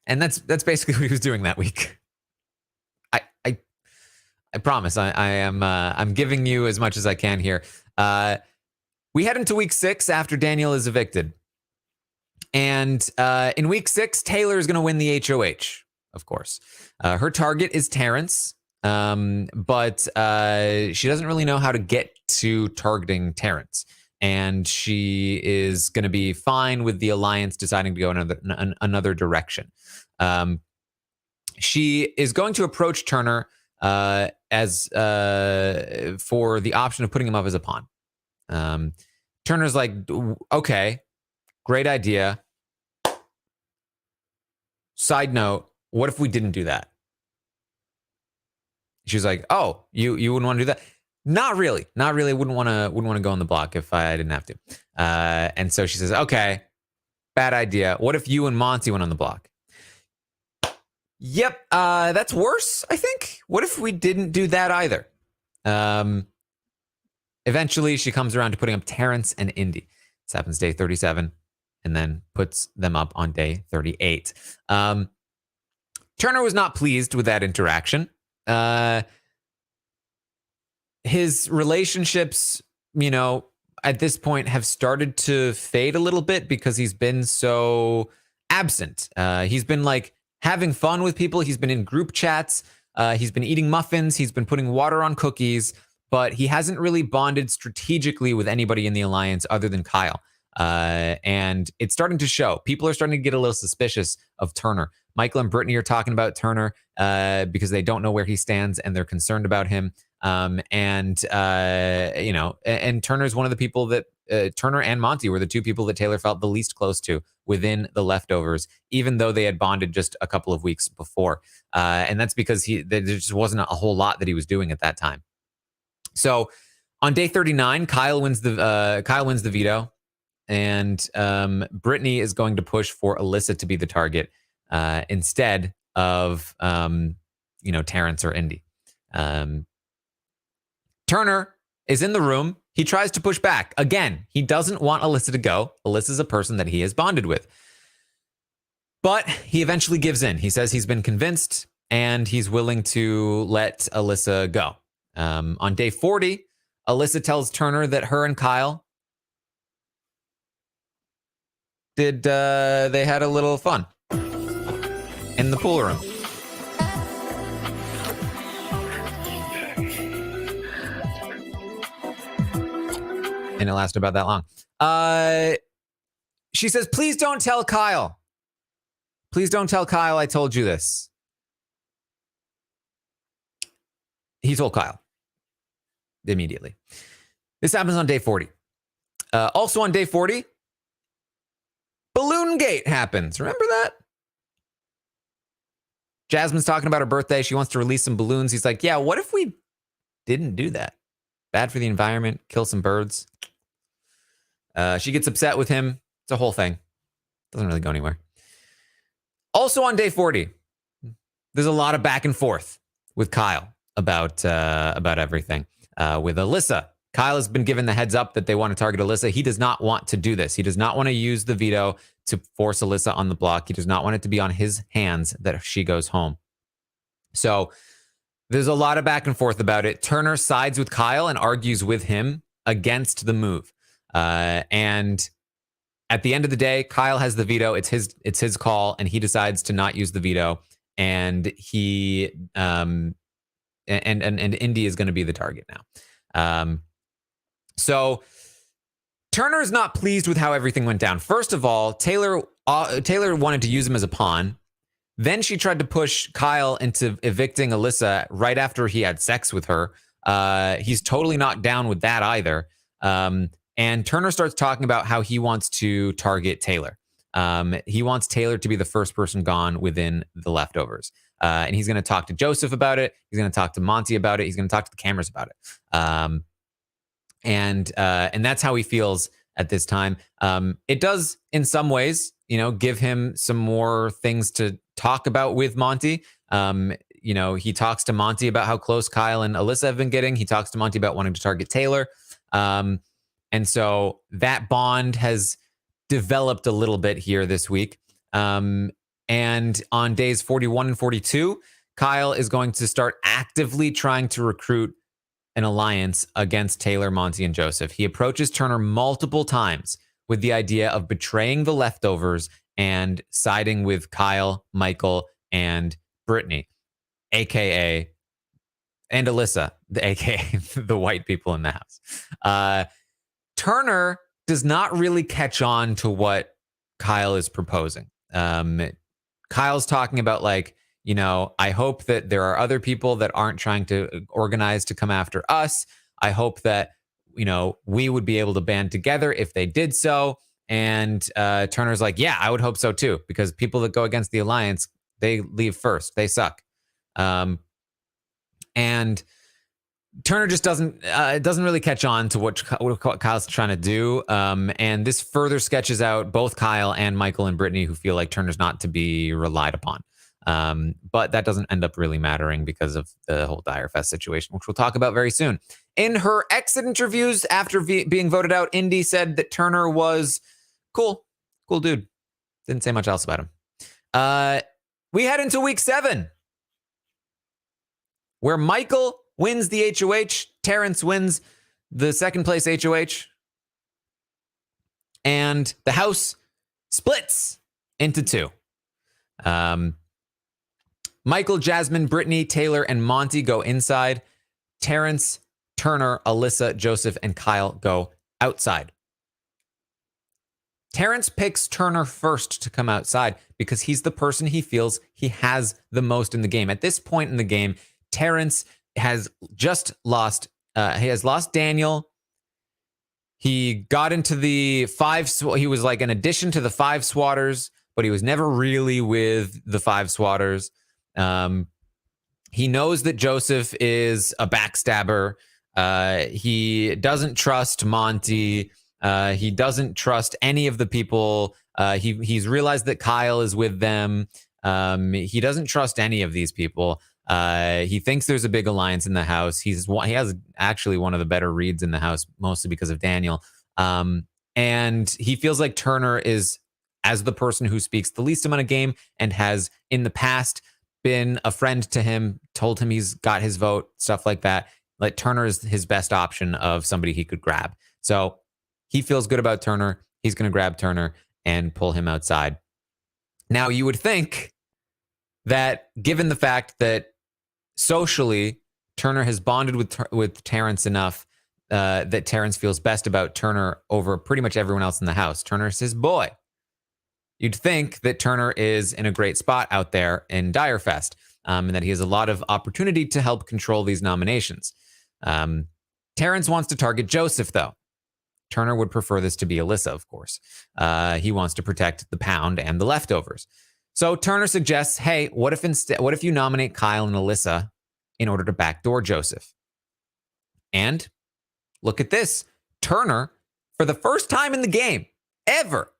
And that's basically what he was doing that week. I promise I'm giving you as much as I can here. We head into week 6 after Daniel is evicted. And in week 6, Taylor is going to win the HOH, of course. Her target is Terrence. but she doesn't really know how to get to targeting Terrence. And she is going to be fine with the Alliance deciding to go another direction. She is going to approach Turner as for the option of putting him up as a pawn. Turner's like, okay, great idea. Side note, what if we didn't do that? She's like, oh, you wouldn't want to do that? Not really. Wouldn't want to go on the block if I didn't have to. And so she says, okay, bad idea. What if you and Monty went on the block? Yep, that's worse, I think. What if we didn't do that either? Eventually, she comes around to putting up Terrence and Indy. This happens day 37, and then puts them up on day 38. Turner was not pleased with that interaction. His relationships, at this point have started to fade a little bit because he's been so absent. He's been like having fun with people. He's been in group chats. He's been eating muffins. He's been putting water on cookies, but he hasn't really bonded strategically with anybody in the Alliance other than Kyle. And it's starting to show. People are starting to get a little suspicious of Turner. Michael and Brittany are talking about Turner because they don't know where he stands and they're concerned about him. And Turner's one of the people that Turner and Monty were the two people that Taylor felt the least close to within the leftovers, even though they had bonded just a couple of weeks before. And that's because there just wasn't a whole lot that he was doing at that time. So on day 39, Kyle wins the veto, and Brittany is going to push for Alyssa to be the target instead of Terrence or Indy. Turner is in the room. He tries to push back. Again, he doesn't want Alyssa to go. Alyssa's a person that he has bonded with. But he eventually gives in. He says he's been convinced and he's willing to let Alyssa go. On day 40, Alyssa tells Turner that her and Kyle they had a little fun in the pool room. And it lasted about that long. She says, please don't tell Kyle. Please don't tell Kyle I told you this. He told Kyle immediately. This happens on day 40. Also on day 40, Balloon Gate happens. Remember that? Jasmine's talking about her birthday. She wants to release some balloons. He's like, yeah, what if we didn't do that? Bad for the environment, kill some birds. She gets upset with him. It's a whole thing. Doesn't really go anywhere. Also on day 40, there's a lot of back and forth with Kyle about everything. With Alyssa, Kyle has been given the heads up that they want to target Alyssa. He does not want to do this. He does not want to use the veto to force Alyssa on the block. He does not want it to be on his hands that she goes home. So there's a lot of back and forth about it. Turner sides with Kyle and argues with him against the move. And at the end of the day, Kyle has the veto. It's his call, and he decides to not use the veto. And he and Indy is going to be the target now. So Turner is not pleased with how everything went down. First of all, Taylor wanted to use him as a pawn. Then she tried to push Kyle into evicting Alyssa right after he had sex with her. He's totally not down with that either. And Turner starts talking about how he wants to target Taylor. He wants Taylor to be the first person gone within the leftovers. And he's going to talk to Joseph about it. He's going to talk to Monty about it. He's going to talk to the cameras about it. And that's how he feels at this time. It does, in some ways, give him some more things to talk about with Monty. He talks to Monty about how close Kyle and Alyssa have been getting. He talks to Monty about wanting to target Taylor. And so that bond has developed a little bit here this week. And on days 41 and 42, Kyle is going to start actively trying to recruit an alliance against Taylor, Monty, and Joseph. He approaches Turner multiple times with the idea of betraying the leftovers and siding with Kyle, Michael, and Brittany, aka and Alyssa, aka the white people in the house. Turner does not really catch on to what Kyle is proposing. Kyle's talking about like, you know, I hope that there are other people that aren't trying to organize to come after us. I hope that, you know, we would be able to band together if they did so. And Turner's like, yeah, I would hope so too, because people that go against the alliance, they leave first. They suck. And Turner just doesn't really catch on to what Kyle's trying to do. And this further sketches out both Kyle and Michael and Brittany, who feel like Turner's not to be relied upon. But that doesn't end up really mattering because of the whole Direfest situation, which we'll talk about very soon. In her exit interviews after being voted out, Indy said that Turner was cool dude. Didn't say much else about him. We head into week 7, where Michael wins the HOH, Terrence wins the second place HOH, and the house splits into 2. Michael, Jasmine, Brittany, Taylor, and Monty go inside. Terrence, Turner, Alyssa, Joseph, and Kyle go outside. Terrence picks Turner first to come outside because he's the person he feels he has the most in the game. At this point in the game, Terrence has just lost. He has lost Daniel. He got into the 5. He was like an addition to the 5 swatters, but he was never really with the 5 swatters. He knows that Joseph is a backstabber. He doesn't trust Monty. He doesn't trust any of the people. He's realized that Kyle is with them. He doesn't trust any of these people. He thinks there's a big alliance in the house. He has actually one of the better reads in the house, mostly because of Daniel. And he feels like Turner is, as the person who speaks the least amount of game and has in the past been a friend to him, told him he's got his vote, stuff like that. Like Turner is his best option of somebody he could grab. So he feels good about Turner. He's going to grab Turner and pull him outside. Now, you would think that given the fact that socially Turner has bonded with Terrence enough that Terrence feels best about Turner over pretty much everyone else in the house. Turner's his boy. You'd think that Turner is in a great spot out there in Direfest, and that he has a lot of opportunity to help control these nominations. Terrence wants to target Joseph, though. Turner would prefer this to be Alyssa, of course. He wants to protect the pound and the leftovers. So Turner suggests, hey, what if you nominate Kyle and Alyssa in order to backdoor Joseph? And look at this. Turner, for the first time in the game, ever,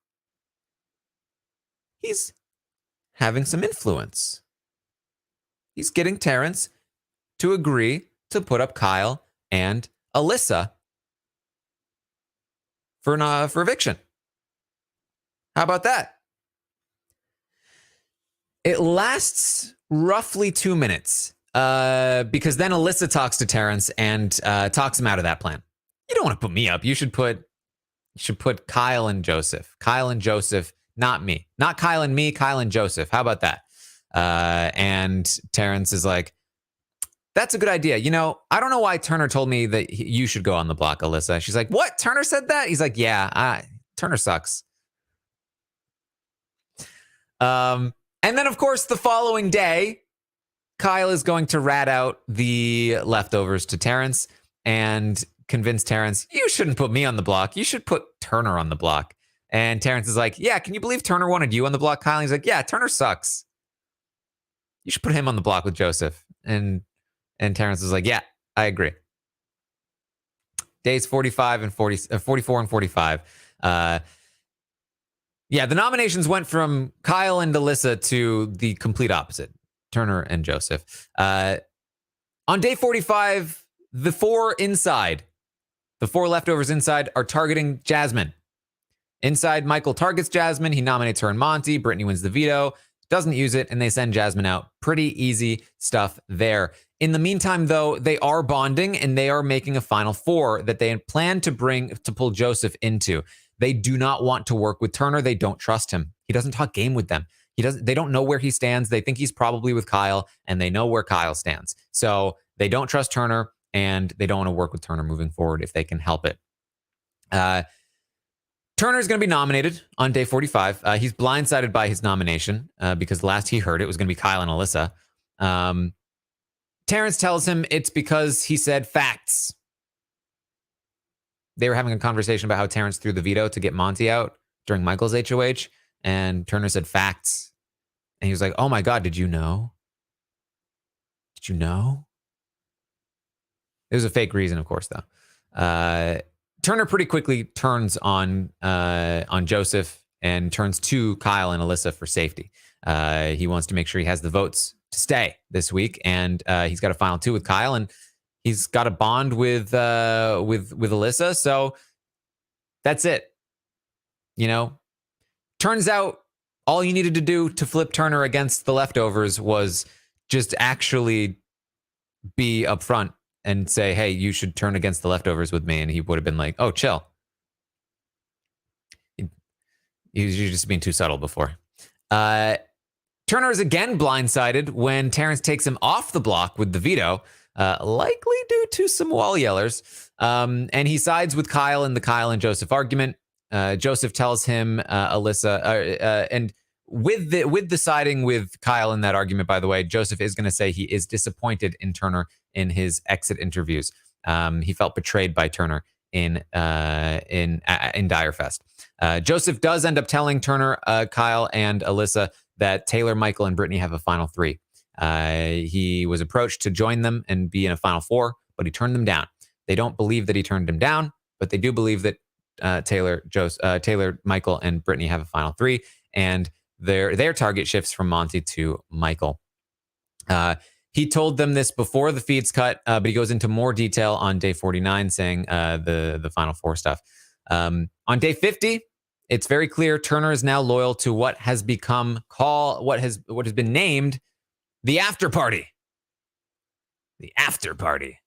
he's having some influence. He's getting Terrence to agree to put up Kyle and Alyssa for eviction. How about that? It lasts roughly 2 minutes because then Alyssa talks to Terrence and talks him out of that plan. You don't want to put me up. You should put Kyle and Joseph. Kyle and Joseph, not me. Not Kyle and me, Kyle and Joseph. How about that? And Terrence is like, that's a good idea. You know, I don't know why Turner told me that you should go on the block, Alyssa. She's like, what? Turner said that? He's like, yeah, Turner sucks. And then, of course, the following day, Kyle is going to rat out the leftovers to Terrence and convince Terrence, you shouldn't put me on the block. You should put Turner on the block. And Terrence is like, yeah, can you believe Turner wanted you on the block, Kyle? And he's like, yeah, Turner sucks. You should put him on the block with Joseph. And Terrence is like, yeah, I agree. Days 44 and 45. Yeah, the nominations went from Kyle and Alyssa to the complete opposite, Turner and Joseph. On day 45, the 4 leftovers inside are targeting Jasmine. Inside, Michael targets Jasmine. He nominates her and Monty. Brittany wins the veto, doesn't use it, and they send Jasmine out. Pretty easy stuff there. In the meantime, though, they are bonding and they are making a final 4 that they plan to pull Joseph into. They do not want to work with Turner. They don't trust him. He doesn't talk game with them. They don't know where he stands. They think he's probably with Kyle, and they know where Kyle stands. So they don't trust Turner and they don't want to work with Turner moving forward if they can help it. Turner's going to be nominated on day 45. He's blindsided by his nomination because last he heard it was going to be Kyle and Alyssa. Terrence tells him it's because he said facts. They were having a conversation about how Terrence threw the veto to get Monty out during Michael's HOH, and Turner said facts. And he was like, oh my God, did you know? Did you know? It was a fake reason, of course, though. Turner pretty quickly turns on Joseph and turns to Kyle and Alyssa for safety. He wants to make sure he has the votes to stay this week, and he's got a final 2 with Kyle, and he's got a bond with Alyssa. So that's it. You know, turns out all you needed to do to flip Turner against the leftovers was just actually be upfront and say, hey, you should turn against the leftovers with me. And he would have been like, oh, chill. He was just being too subtle before. Turner is again blindsided when Terrence takes him off the block with the veto, likely due to some wall yellers. And he sides with Kyle in the Kyle and Joseph argument. Joseph tells him Alyssa, and with the siding with Kyle in that argument, by the way, Joseph is going to say he is disappointed in Turner in his exit interviews. He felt betrayed by Turner in Direfest. Joseph does end up telling Turner, Kyle, and Alyssa that Taylor, Michael, and Brittany have a final 3. He was approached to join them and be in a final 4, but he turned them down. They don't believe that he turned them down, but they do believe that Taylor, Michael, and Brittany have a final 3, and their target shifts from Monty to Michael. He told them this before the feeds cut, but he goes into more detail on day 49, saying the final 4 stuff. On day 50, it's very clear Turner is now loyal to what has become what has been named the after party. The after party.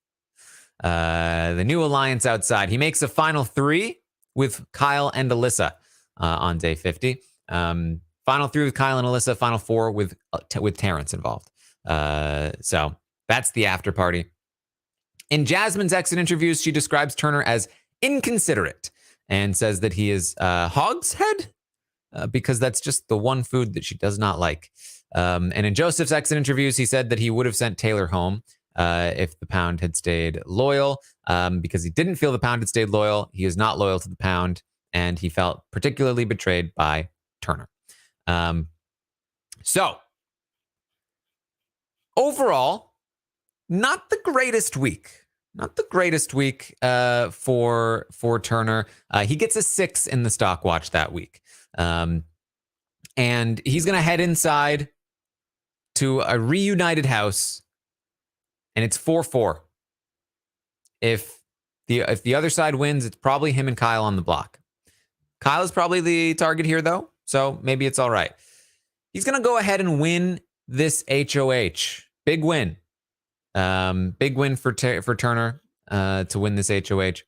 The new alliance outside. He makes a final 3 with Kyle and Alyssa on day 50. Final 3 with Kyle and Alyssa. Final 4 with Terrence involved. So that's the after party. In Jasmine's exit interviews, she describes Turner as inconsiderate and says that he is hog's head because that's just the one food that she does not like. And in Joseph's exit interviews, he said that he would have sent Taylor home if the Pound had stayed loyal, because he didn't feel the Pound had stayed loyal. He is not loyal to the Pound, and he felt particularly betrayed by Turner. So overall, not the greatest week. Not the greatest week for Turner. He gets a 6 in the stock watch that week. And he's going to head inside to a reunited house, and it's 4-4. If the other side wins, it's probably him and Kyle on the block. Kyle is probably the target here, though, so maybe it's all right. He's going to go ahead and win this HOH. Big win. Big win for Turner to win this HOH.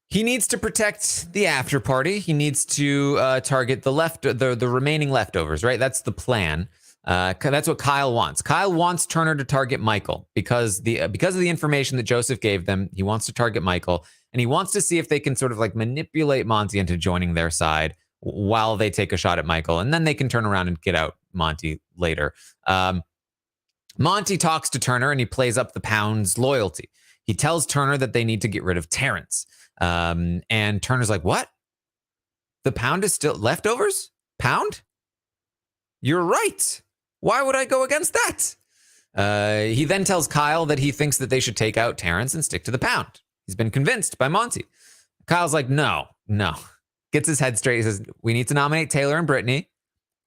He needs to protect the after party. He needs to target the remaining leftovers, right? That's the plan. That's what Kyle wants. Kyle wants Turner to target Michael because of the information that Joseph gave them. He wants to target Michael, and he wants to see if they can sort of like manipulate Monty into joining their side while they take a shot at Michael, and then they can turn around and get out Monty later. Monty talks to Turner, and he plays up the Pound's loyalty. He tells Turner that they need to get rid of Terrence. And Turner's like, what? The Pound is still leftovers? Pound? You're right. Why would I go against that? He then tells Kyle that he thinks that they should take out Terrence and stick to the Pound. He's been convinced by Monty. Kyle's like, no. Gets his head straight. He says, we need to nominate Taylor and Brittany,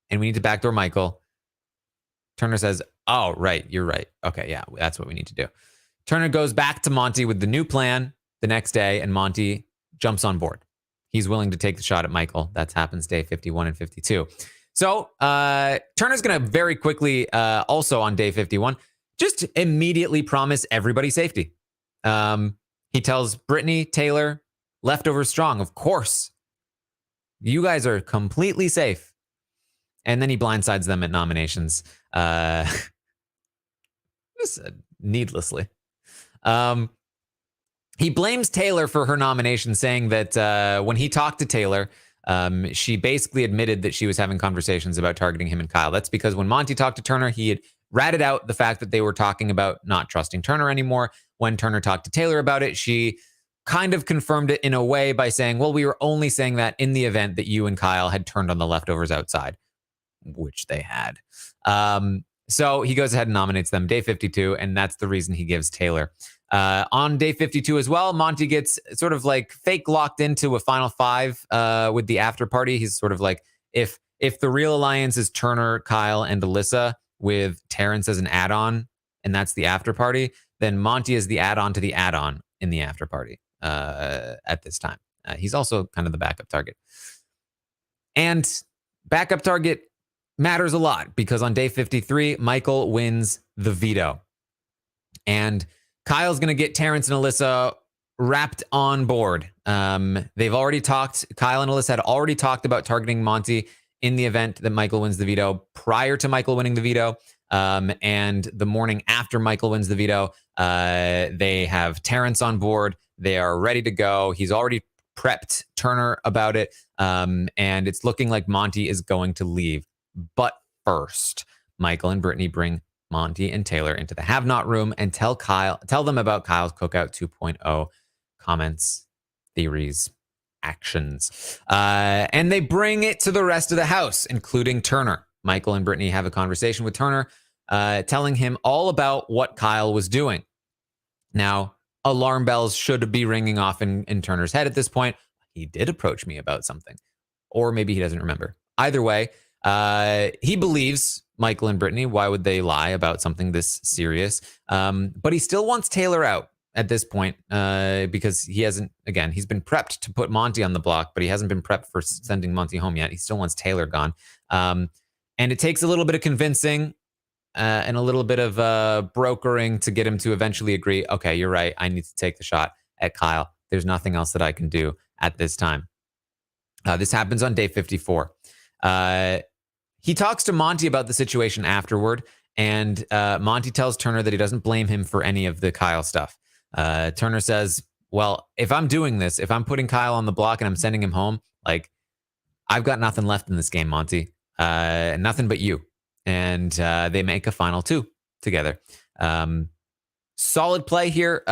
and we need to backdoor Michael. Turner says, oh, right. You're right. Okay, yeah, that's what we need to do. Turner goes back to Monty with the new plan the next day, and Monty jumps on board. He's willing to take the shot at Michael. That happens day 51 and 52. So Turner's going to very quickly, also on day 51, just immediately promise everybody safety. He tells Brittany, Taylor, leftovers strong. Of course. You guys are completely safe. And then he blindsides them at nominations. Just needlessly. He blames Taylor for her nomination, saying that when he talked to Taylor, she basically admitted that she was having conversations about targeting him and Kyle. That's because when Monty talked to Turner, he had ratted out the fact that they were talking about not trusting Turner anymore. When Turner talked to Taylor about it, she kind of confirmed it in a way by saying, well, we were only saying that in the event that you and Kyle had turned on the leftovers outside, which they had. So he goes ahead and nominates them day 52, and that's the reason he gives Taylor. On day 52 as well, Monty gets sort of like fake locked into a final five with the after party. He's sort of like, if the real alliance is Turner, Kyle, and Alyssa with Terrence as an add-on, and that's the after party, then Monty is the add-on to the add-on in the after party at this time. He's also kind of the backup target. And backup target matters a lot because on day 53, Michael wins the veto. And Kyle's going to get Terrence and Alyssa wrapped on board. They've already talked. Kyle and Alyssa had already talked about targeting Monty in the event that Michael wins the veto prior to Michael winning the veto. And the morning after Michael wins the veto, they have Terrence on board. They are ready to go. He's already prepped Turner about it. And it's looking like Monty is going to leave. But first, Michael and Brittany bring Monty and Taylor into the have not room and tell them about Kyle's Cookout 2.0 comments, theories, actions. And they bring it to the rest of the house, including Turner. Michael and Brittany have a conversation with Turner, telling him all about what Kyle was doing. Now, alarm bells should be ringing off in Turner's head at this point. He did approach me about something. Or maybe he doesn't remember. Either way, he believes Michael and Brittany. Why would they lie about something this serious? But he still wants Taylor out at this point because he's been prepped to put Monty on the block, but he hasn't been prepped for sending Monty home yet. He still wants Taylor gone. And it takes a little bit of convincing and a little bit of brokering to get him to eventually agree, okay, you're right. I need to take the shot at Kyle. There's nothing else that I can do at this time. This happens on day 54. He talks to Monty about the situation afterward, and Monty tells Turner that he doesn't blame him for any of the Kyle stuff. Turner says, well, if I'm doing this, if I'm putting Kyle on the block and I'm sending him home, like, I've got nothing left in this game, Monty. Nothing but you. And they make a final two together. Solid play here.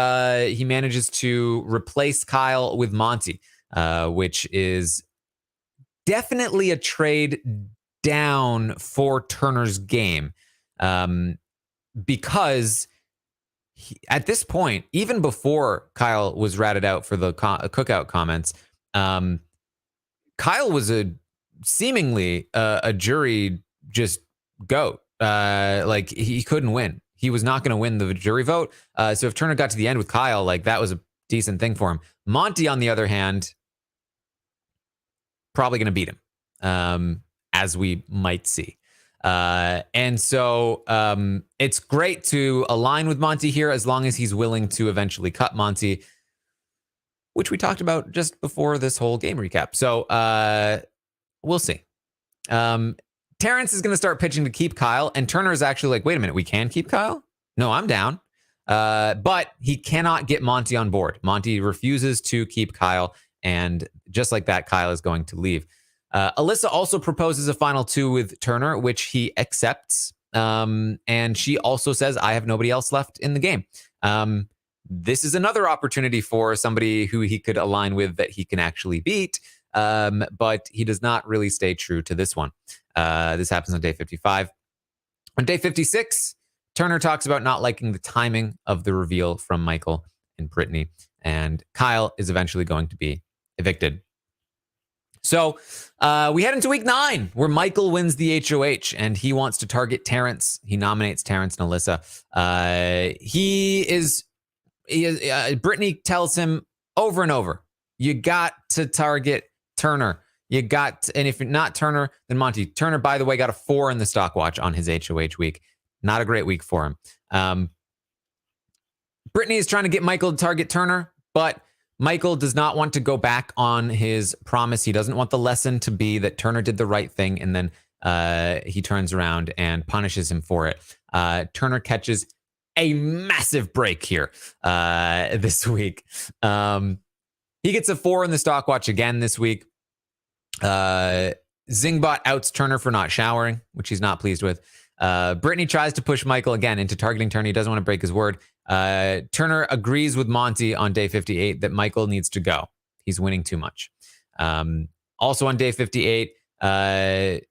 He manages to replace Kyle with Monty, which is definitely a trade down for Turner's game, because at this point, even before Kyle was ratted out for the cookout comments, Kyle was seemingly a jury just goat. Like, he couldn't win. He was not going to win the jury vote. So if Turner got to the end with Kyle, like, that was a decent thing for him. Monty, on the other hand, probably going to beat him, as we might see. And so it's great to align with Monty here as long as he's willing to eventually cut Monty, which we talked about just before this whole game recap. So we'll see. Terrence is going to start pitching to keep Kyle, and Turner is actually like, wait a minute, we can keep Kyle? No, I'm down. But he cannot get Monty on board. Monty refuses to keep Kyle, and just like that, Kyle is going to leave. Alyssa also proposes a final two with Turner, which he accepts. And she also says, I have nobody else left in the game. This is another opportunity for somebody who he could align with that he can actually beat. But he does not really stay true to this one. This happens on day 55. On day 56, Turner talks about not liking the timing of the reveal from Michael and Brittany. And Kyle is eventually going to be evicted. So we head into week 9, where Michael wins the HOH, and he wants to target Terrence. He nominates Terrence and Alyssa. Brittany tells him over and over, you got to target Turner. And if not Turner, then Monty. Turner, by the way, got a 4 in the stock watch on his HOH week. Not a great week for him. Brittany is trying to get Michael to target Turner, but Michael does not want to go back on his promise. He doesn't want the lesson to be that Turner did the right thing and then he turns around and punishes him for it. Turner catches a massive break here this week. He gets a 4 in the stock watch again this week. Zingbot outs Turner for not showering, which he's not pleased with. Brittany tries to push Michael again into targeting Turner. He doesn't want to break his word. Turner agrees with Monty on day 58 that Michael needs to go. He's winning too much. Also on day 58, this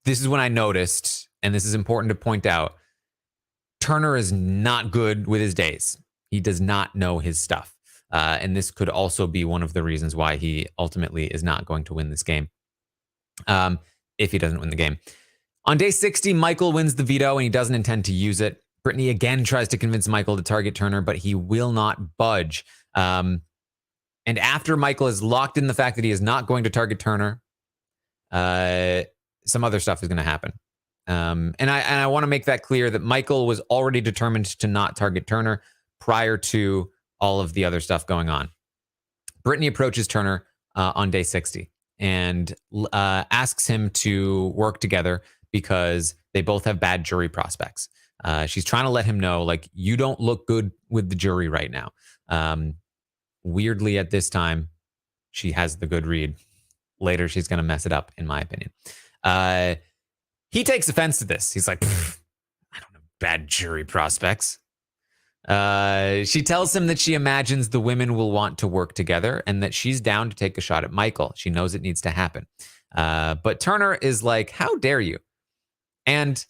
is when I noticed, and this is important to point out, Turner is not good with his days. He does not know his stuff. And this could also be one of the reasons why he ultimately is not going to win this game. If he doesn't win the game. On day 60, Michael wins the veto and he doesn't intend to use it. Brittany again tries to convince Michael to target Turner, but he will not budge. And after Michael is locked in the fact that he is not going to target Turner, some other stuff is going to happen. And I want to make that clear that Michael was already determined to not target Turner prior to all of the other stuff going on. Brittany approaches Turner on day 60 and asks him to work together because they both have bad jury prospects. She's trying to let him know, like, you don't look good with the jury right now. Weirdly, at this time, she has the good read. Later, she's going to mess it up, in my opinion. He takes offense to this. He's like, I don't have bad jury prospects. She tells him that she imagines the women will want to work together and that she's down to take a shot at Michael. She knows it needs to happen. But Turner is like, how dare you? And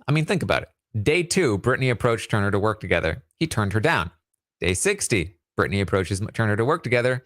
I mean, think about it. Day 2, Brittany approached Turner to work together. He turned her down. Day 60, Brittany approaches Turner to work together.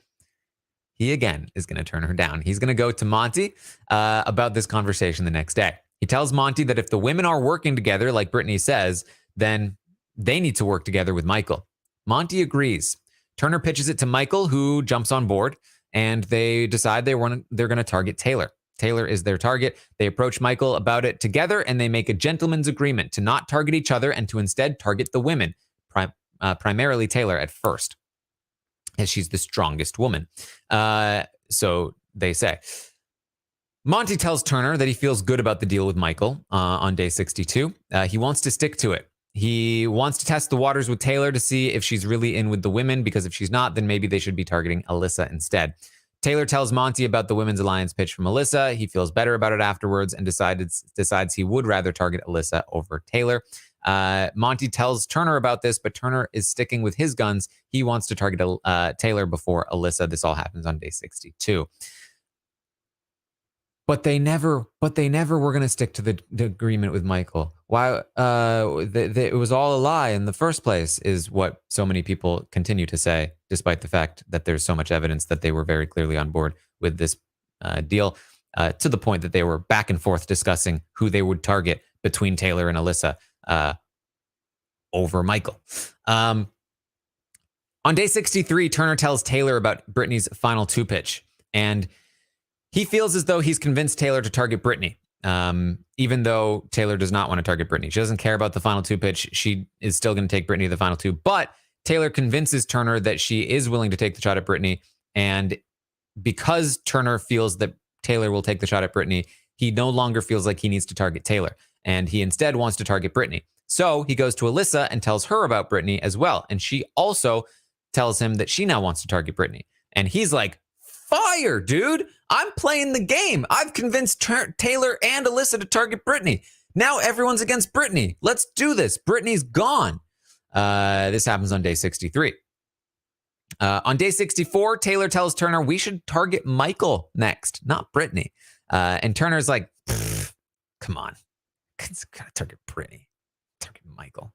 He again is going to turn her down. He's going to go to Monty about this conversation the next day. He tells Monty that if the women are working together, like Brittany says, then they need to work together with Michael. Monty agrees. Turner pitches it to Michael, who jumps on board, and they decide they're going to target Taylor. Taylor is their target. They approach Michael about it together, and they make a gentleman's agreement to not target each other and to instead target the women, primarily Taylor at first, as she's the strongest woman. So they say. Monty tells Turner that he feels good about the deal with Michael on day 62. He wants to stick to it. He wants to test the waters with Taylor to see if she's really in with the women, because if she's not, then maybe they should be targeting Alyssa instead. Taylor tells Monty about the women's alliance pitch from Alyssa. He feels better about it afterwards and decides he would rather target Alyssa over Taylor. Monty tells Turner about this, but Turner is sticking with his guns. He wants to target Taylor before Alyssa. This all happens on day 62. But they never were going to stick to the agreement with Michael. Why? It was all a lie in the first place, is what so many people continue to say, despite the fact that there's so much evidence that they were very clearly on board with this deal, to the point that they were back and forth discussing who they would target between Taylor and Alyssa over Michael. On day 63, Turner tells Taylor about Brittany's final 2 pitch, and he feels as though he's convinced Taylor to target Brittany, even though Taylor does not want to target Brittany. She doesn't care about the final 2 pitch. She is still going to take Brittany to the final 2. But Taylor convinces Turner that she is willing to take the shot at Brittany. And because Turner feels that Taylor will take the shot at Brittany, he no longer feels like he needs to target Taylor. And he instead wants to target Brittany. So he goes to Alyssa and tells her about Brittany as well. And she also tells him that she now wants to target Brittany. And he's like, fire, dude. I'm playing the game. I've convinced Taylor and Alyssa to target Brittany. Now everyone's against Brittany. Let's do this. Brittany's gone. This happens on day 63. On day 64, Taylor tells Turner, we should target Michael next, not Brittany. And Turner's like, come on. Gotta target Brittany. Target Michael.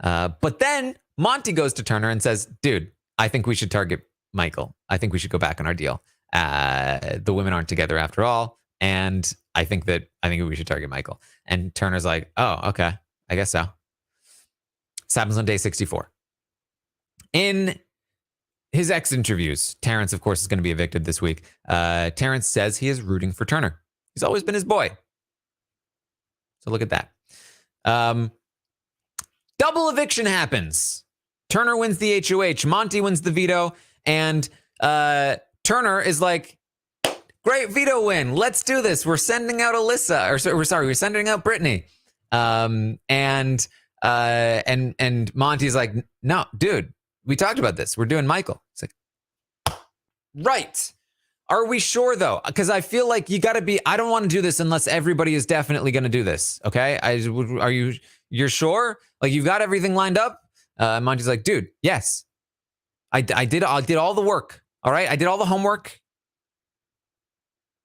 But then Monty goes to Turner and says, dude, I think we should target Michael. I think we should go back on our deal. The women aren't together after all. And I think we should target Michael. And Turner's like, oh, okay. I guess so. This happens on day 64. In his ex interviews, Terrence, of course, is going to be evicted this week. Terrence says he is rooting for Turner. He's always been his boy. So look at that. Double eviction happens. Turner wins the HOH. Monty wins the veto. And Turner is like, Great veto win. Let's do this. We're sending out Alyssa, we're sending out Brittany. And Monty's like, no, dude, we talked about this. We're doing Michael. It's like, right. Are we sure though? Because I feel like you got to be. I don't want to do this unless everybody is definitely going to do this. Okay, you're sure? Like you've got everything lined up? Monty's like, dude, yes, I did all the work. All right, I did all the homework.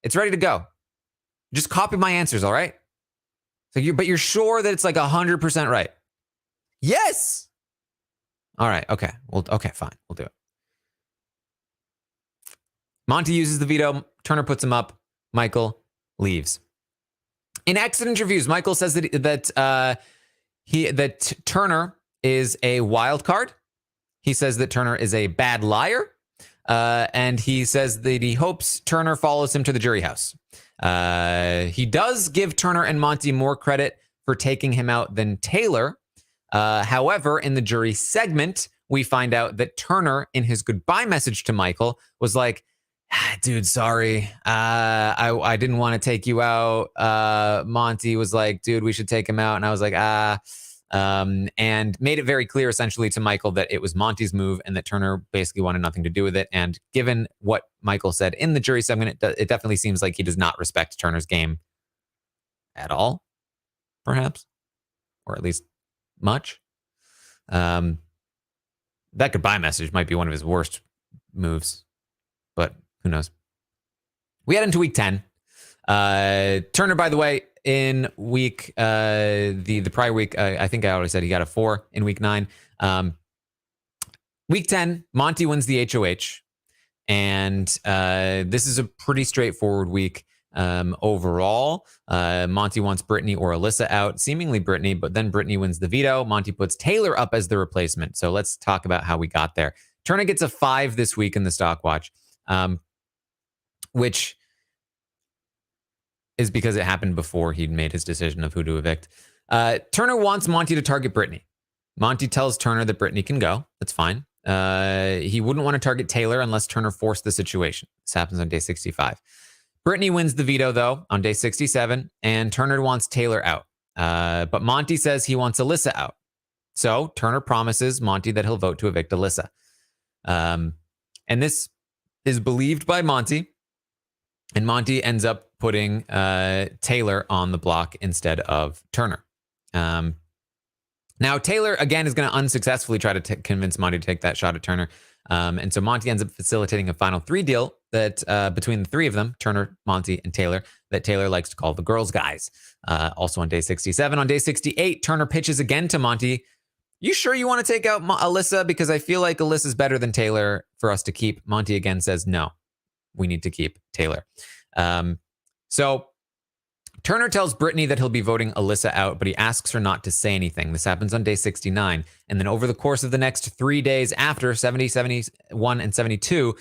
It's ready to go. Just copy my answers. All right. So but you're sure that it's like 100% right? Yes. All right. Okay. Well, okay, fine. We'll do it. Monty uses the veto. Turner puts him up. Michael leaves. In exit interviews, Michael says that Turner is a wild card. He says that Turner is a bad liar. And he says that he hopes Turner follows him to the jury house. He does give Turner and Monty more credit for taking him out than Taylor. However, in the jury segment, we find out that Turner, in his goodbye message to Michael, was like, dude, sorry. I didn't want to take you out. Monty was like, dude, we should take him out. And I was like, and made it very clear essentially to Michael that it was Monty's move and that Turner basically wanted nothing to do with it. And given what Michael said in the jury segment, it definitely seems like he does not respect Turner's game at all, perhaps, or at least much. That goodbye message might be one of his worst moves, but who knows? We head into week 10. Turner, by the way, in week the prior week, I think I already said he got a 4 in week 9. Week 10, Monty wins the HOH, and this is a pretty straightforward week overall. Monty wants Brittany or Alyssa out, seemingly Brittany, but then Brittany wins the veto. Monty puts Taylor up as the replacement. So let's talk about how we got there. Turner gets a 5 this week in the stock watch, which is because it happened before he'd made his decision of who to evict. Turner wants Monty to target Brittany. Monty tells Turner that Brittany can go. That's fine. He wouldn't want to target Taylor unless Turner forced the situation. This happens on day 65. Brittany wins the veto, though, on day 67, and Turner wants Taylor out. But Monty says he wants Alyssa out. So Turner promises Monty that he'll vote to evict Alyssa. And this is believed by Monty. And Monty ends up putting Taylor on the block instead of Turner. Now, Taylor, again, is going to unsuccessfully try to convince Monty to take that shot at Turner. And so Monty ends up facilitating a final 3 deal that between the 3 of them, Turner, Monty, and Taylor, that Taylor likes to call the girls' guys. Also on day 67. On day 68, Turner pitches again to Monty. You sure you want to take out Alyssa? Because I feel like Alyssa's better than Taylor for us to keep. Monty again says, no, we need to keep Taylor. So Turner tells Brittany that he'll be voting Alyssa out, but he asks her not to say anything. This happens on day 69. And then over the course of the next 3 days after 70, 71, and 72,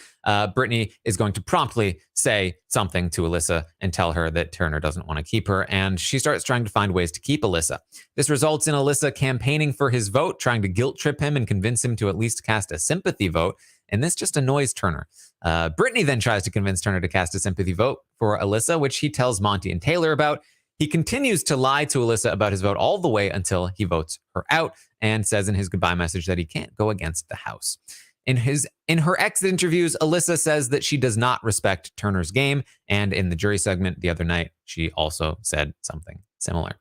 Brittany is going to promptly say something to Alyssa and tell her that Turner doesn't want to keep her. And she starts trying to find ways to keep Alyssa. This results in Alyssa campaigning for his vote, trying to guilt trip him and convince him to at least cast a sympathy vote. And this just annoys Turner. Brittany then tries to convince Turner to cast a sympathy vote for Alyssa, which he tells Monty and Taylor about. He continues to lie to Alyssa about his vote all the way until he votes her out and says in his goodbye message that he can't go against the house. In her exit interviews, Alyssa says that she does not respect Turner's game. And in the jury segment the other night, she also said something similar.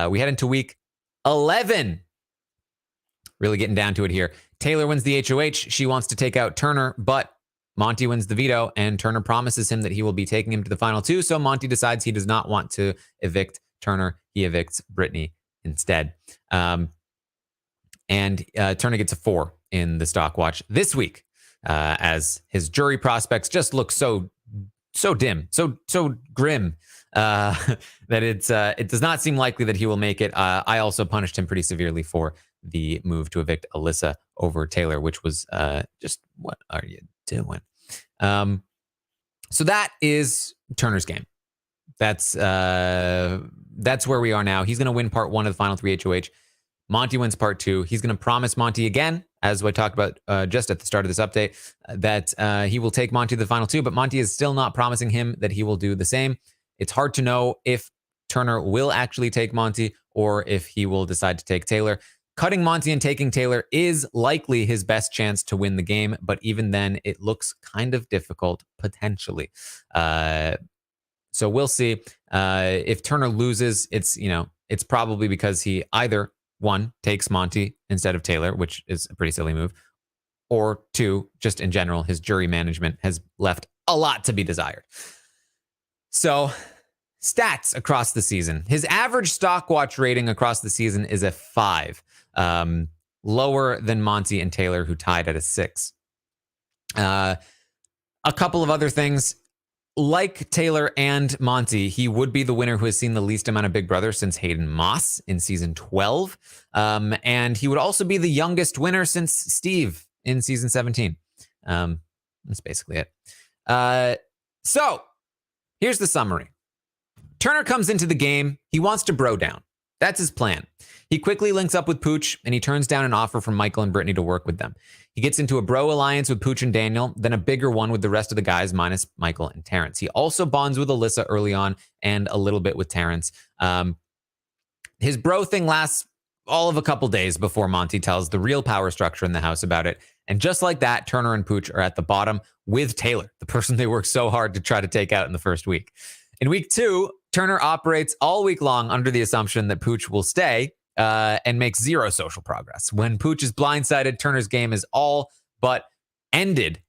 We head into week 11. Really getting down to it here. Taylor wins the HOH. She wants to take out Turner, but Monty wins the veto, and Turner promises him that he will be taking him to the final 2. So Monty decides he does not want to evict Turner. He evicts Brittany instead. And Turner gets a 4 in the stock watch this week, as his jury prospects just look so dim, so grim, that it does not seem likely that he will make it. I also punished him pretty severely for the move to evict Alyssa over Taylor, which was just, what are you doing? So that is Turner's game. That's where we are now. He's going to win part 1 of the final 3 HOH. Monty wins part 2. He's going to promise Monty again, as I talked about just at the start of this update, that he will take Monty to the final 2, but Monty is still not promising him that he will do the same. It's hard to know if Turner will actually take Monty or if he will decide to take Taylor. Cutting Monty and taking Taylor is likely his best chance to win the game, but even then, it looks kind of difficult potentially. So we'll see. If Turner loses, it's probably because he either, 1, takes Monty instead of Taylor, which is a pretty silly move, or 2, just in general, his jury management has left a lot to be desired. So, stats across the season. His average stock watch rating across the season is a 5, lower than Monty and Taylor, who tied at a 6. A couple of other things. Like Taylor and Monty, he would be the winner who has seen the least amount of Big Brother since Hayden Moss in season 12. And he would also be the youngest winner since Steve in season 17. That's basically it. So here's the summary. Turner comes into the game. He wants to bro down. That's his plan. He quickly links up with Pooch, and he turns down an offer from Michael and Brittany to work with them. He gets into a bro alliance with Pooch and Daniel, then a bigger one with the rest of the guys minus Michael and Terrence. He also bonds with Alyssa early on and a little bit with Terrence. His bro thing lasts all of a couple days before Monty tells the real power structure in the house about it. And just like that, Turner and Pooch are at the bottom with Taylor, the person they worked so hard to try to take out in the first week. In week 2, Turner operates all week long under the assumption that Pooch will stay and makes zero social progress. When Pooch is blindsided, Turner's game is all but ended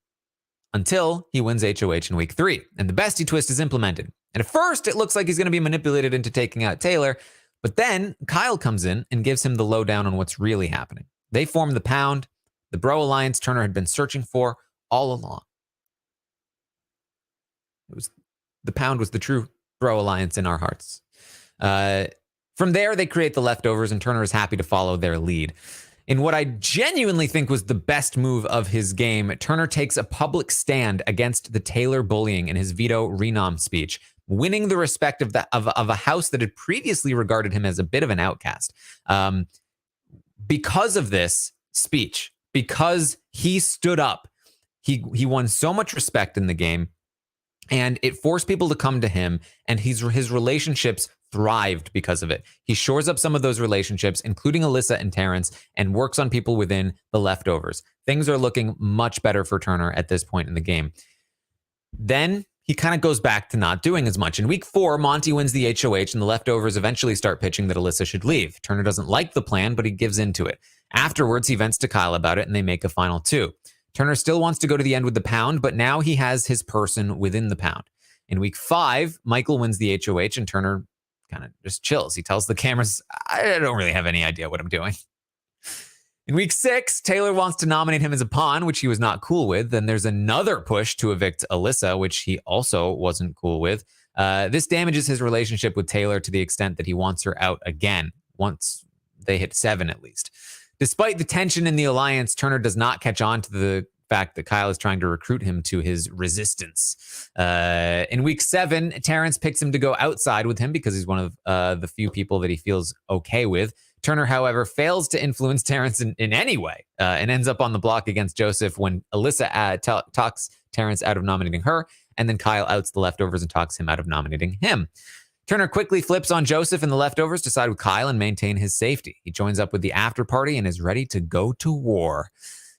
until he wins HOH in week 3. And the bestie twist is implemented. And at first, it looks like he's going to be manipulated into taking out Taylor. But then Kyle comes in and gives him the lowdown on what's really happening. They form the Pound, the bro alliance Turner had been searching for all along. The Pound was the true bro alliance in our hearts. From there, they create the Leftovers, and Turner is happy to follow their lead. In what I genuinely think was the best move of his game, Turner takes a public stand against the Taylor bullying in his veto renom speech, winning the respect of a house that had previously regarded him as a bit of an outcast. Because of this speech, because he stood up, he won so much respect in the game, and it forced people to come to him, and his relationships thrived because of it. He shores up some of those relationships, including Alyssa and Terrence, and works on people within the Leftovers. Things are looking much better for Turner at this point in the game. Then he kind of goes back to not doing as much. In week 4, Monty wins the HOH, and the Leftovers eventually start pitching that Alyssa should leave. Turner doesn't like the plan, but he gives into it. Afterwards, he vents to Kyle about it, and they make a final 2. Turner still wants to go to the end with the Pound, but now he has his person within the Pound. In week 5, Michael wins the HOH, and Turner kind of just chills. He tells the cameras, I don't really have any idea what I'm doing. In week 6, Taylor wants to nominate him as a pawn, which he was not cool with. Then there's another push to evict Alyssa, which he also wasn't cool with. This damages his relationship with Taylor to the extent that he wants her out again, once they hit 7 at least. Despite the tension in the alliance, Turner does not catch on to the fact that Kyle is trying to recruit him to his resistance. In week 7, Terrence picks him to go outside with him because he's one of the few people that he feels okay with. Turner, however, fails to influence Terrence in any way and ends up on the block against Joseph when Alyssa talks Terrence out of nominating her, and then Kyle outs the Leftovers and talks him out of nominating him. Turner quickly flips on Joseph and the Leftovers to side with Kyle and maintain his safety. He joins up with the after party and is ready to go to war.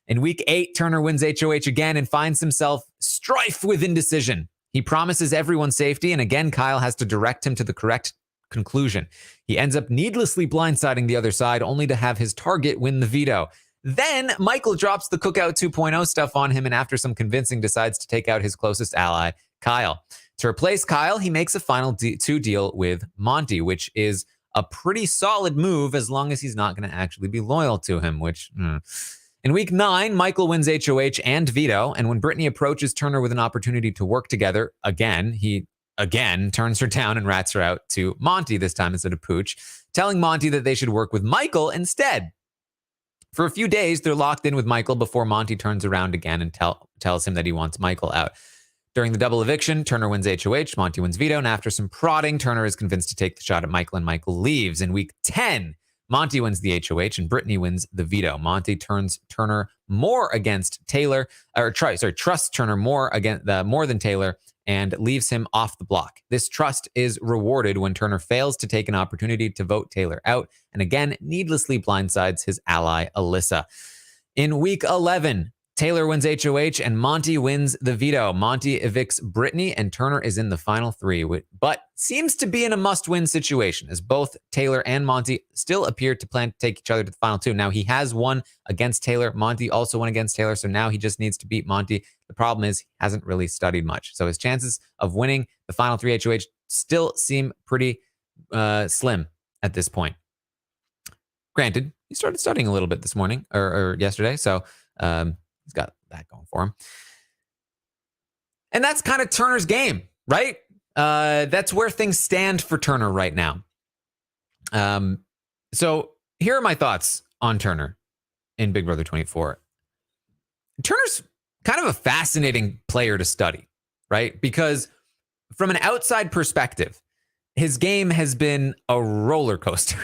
In week 8, Turner wins HOH again and finds himself strife with indecision. He promises everyone safety, and again, Kyle has to direct him to the correct conclusion. He ends up needlessly blindsiding the other side, only to have his target win the veto. Then Michael drops the Cookout 2.0 stuff on him, and after some convincing, decides to take out his closest ally, Kyle. To replace Kyle, he makes a final 2 deal with Monty, which is a pretty solid move as long as he's not going to actually be loyal to him, which... In week 9, Michael wins HOH and veto, and when Brittany approaches Turner with an opportunity to work together again, he again turns her down and rats her out to Monty this time instead of Pooch, telling Monty that they should work with Michael instead. For a few days, they're locked in with Michael before Monty turns around again and tells him that he wants Michael out. During the double eviction, Turner wins HOH, Monty wins veto, and after some prodding, Turner is convinced to take the shot at Michael, and Michael leaves. In week 10, Monty wins the HOH, and Brittany wins the veto. Monty turns Turner more against Taylor, trusts Turner more than Taylor, and leaves him off the block. This trust is rewarded when Turner fails to take an opportunity to vote Taylor out, and again, needlessly blindsides his ally, Alyssa. In week 11, Taylor wins HOH and Monty wins the veto. Monty evicts Brittany and Turner is in the final three, but seems to be in a must-win situation as both Taylor and Monty still appear to plan to take each other to the final two. Now, he has won against Taylor. Monty also won against Taylor, so now he just needs to beat Monty. The problem is he hasn't really studied much, so his chances of winning the final three HOH still seem pretty slim at this point. Granted, he started studying a little bit this morning or yesterday, so he's got that going for him. And that's kind of Turner's game, right? That's where things stand for Turner right now. So here are my thoughts on Turner in Big Brother 24. Turner's kind of a fascinating player to study, right? Because from an outside perspective, his game has been a roller coaster.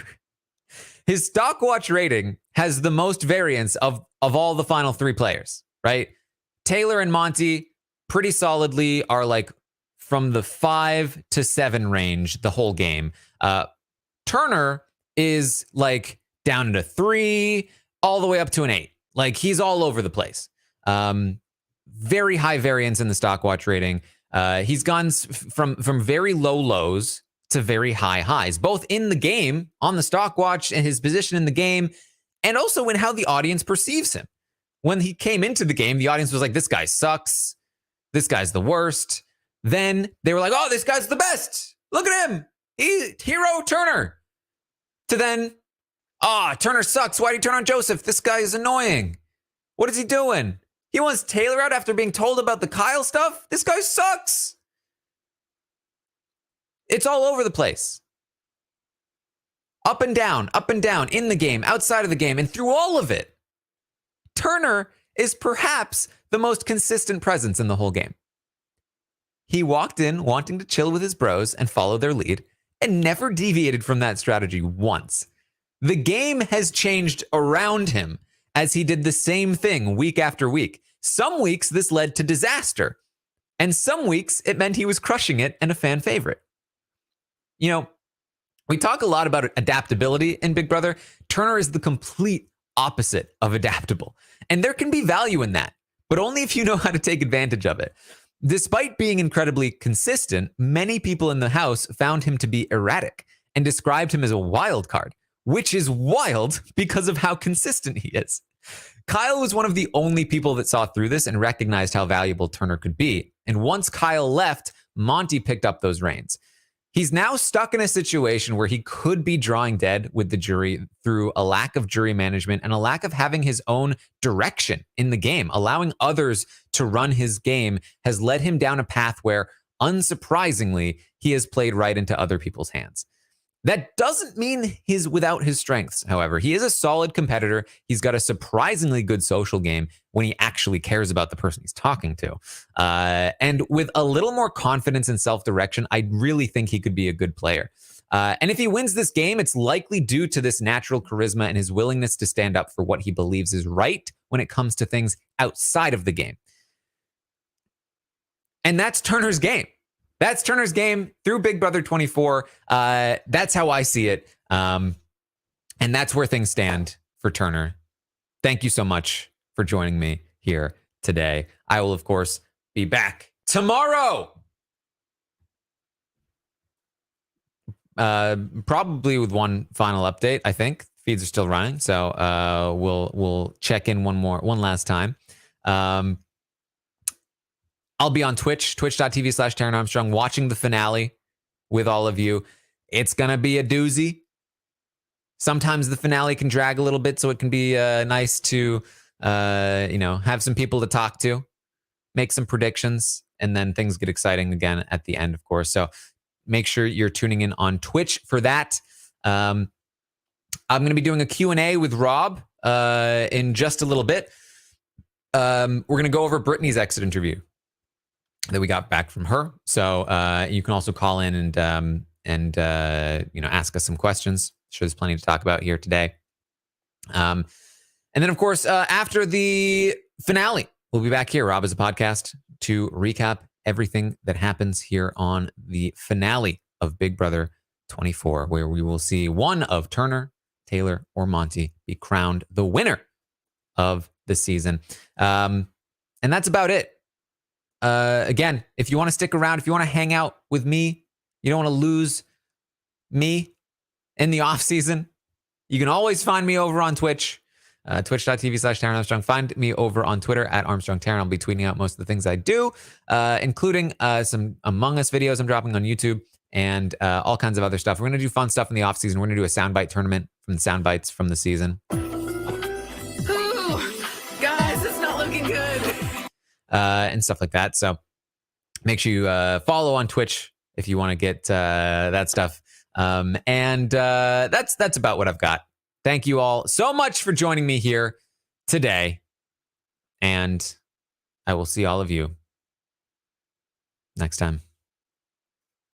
His stock watch rating has the most variance of all the final three players, right? Taylor and Monty pretty solidly are like from the 5 to 7 range the whole game. Turner is like down to 3 all the way up to an 8. Like he's all over the place. Very high variance in the stock watch rating. He's gone from very low lows to very high highs, both in the game, on the stock watch, and his position in the game, and also in how the audience perceives him. When he came into the game, the audience was like, this guy sucks. This guy's the worst. Then they were like, oh, this guy's the best. Look at him. He's hero Turner. To then, Turner sucks. Why'd he turn on Joseph? This guy is annoying. What is he doing? He wants Taylor out after being told about the Kyle stuff? This guy sucks. It's all over the place. Up and down, in the game, outside of the game, and through all of it, Turner is perhaps the most consistent presence in the whole game. He walked in wanting to chill with his bros and follow their lead, and never deviated from that strategy once. The game has changed around him as he did the same thing week after week. Some weeks this led to disaster, and some weeks it meant he was crushing it and a fan favorite. You know, we talk a lot about adaptability in Big Brother. Turner is the complete opposite of adaptable. And there can be value in that, but only if you know how to take advantage of it. Despite being incredibly consistent, many people in the house found him to be erratic and described him as a wild card, which is wild because of how consistent he is. Kyle was one of the only people that saw through this and recognized how valuable Turner could be. And once Kyle left, Monty picked up those reins. He's now stuck in a situation where he could be drawing dead with the jury through a lack of jury management and a lack of having his own direction in the game. Allowing others to run his game has led him down a path where, unsurprisingly, he has played right into other people's hands. That doesn't mean he's without his strengths, however. He is a solid competitor. He's got a surprisingly good social game when he actually cares about the person he's talking to. And with a little more confidence and self-direction, I really think he could be a good player. And if he wins this game, it's likely due to this natural charisma and his willingness to stand up for what he believes is right when it comes to things outside of the game. And that's Turner's game. That's Turner's game through Big Brother 24. That's how I see it. And that's where things stand for Turner. Thank you so much for joining me here today. I will, of course, be back tomorrow. Probably with one final update, I think. Feeds are still running, so we'll check in one last time. I'll be on Twitch, twitch.tv/Taran Armstrong, watching the finale with all of you. It's going to be a doozy. Sometimes the finale can drag a little bit, so it can be nice to, have some people to talk to, make some predictions, and then things get exciting again at the end, of course. So make sure you're tuning in on Twitch for that. I'm going to be doing a Q&A with Rob in just a little bit. We're going to go over Brittany's exit interview that we got back from her. So you can also call in and ask us some questions. sure there's plenty to talk about here today. And then, of course, after the finale, we'll be back here, Rob, as a podcast to recap everything that happens here on the finale of Big Brother 24, where we will see one of Turner, Taylor, or Monty be crowned the winner of the season. And that's about it. Again, if you want to stick around, if you want to hang out with me, you don't want to lose me in the off season, you can always find me over on Twitch, twitch.tv/Taran Armstrong. Find me over on Twitter at Armstrong Taran. I'll be tweeting out most of the things I do, including some Among Us videos I'm dropping on YouTube and all kinds of other stuff. We're going to do fun stuff in the off season. We're going to do a soundbite tournament from the soundbites from the season. Ooh, guys, it's not looking good. And stuff like that. So make sure you follow on Twitch if you want to get that stuff. And that's about what I've got. Thank you all so much for joining me here today. And I will see all of you next time.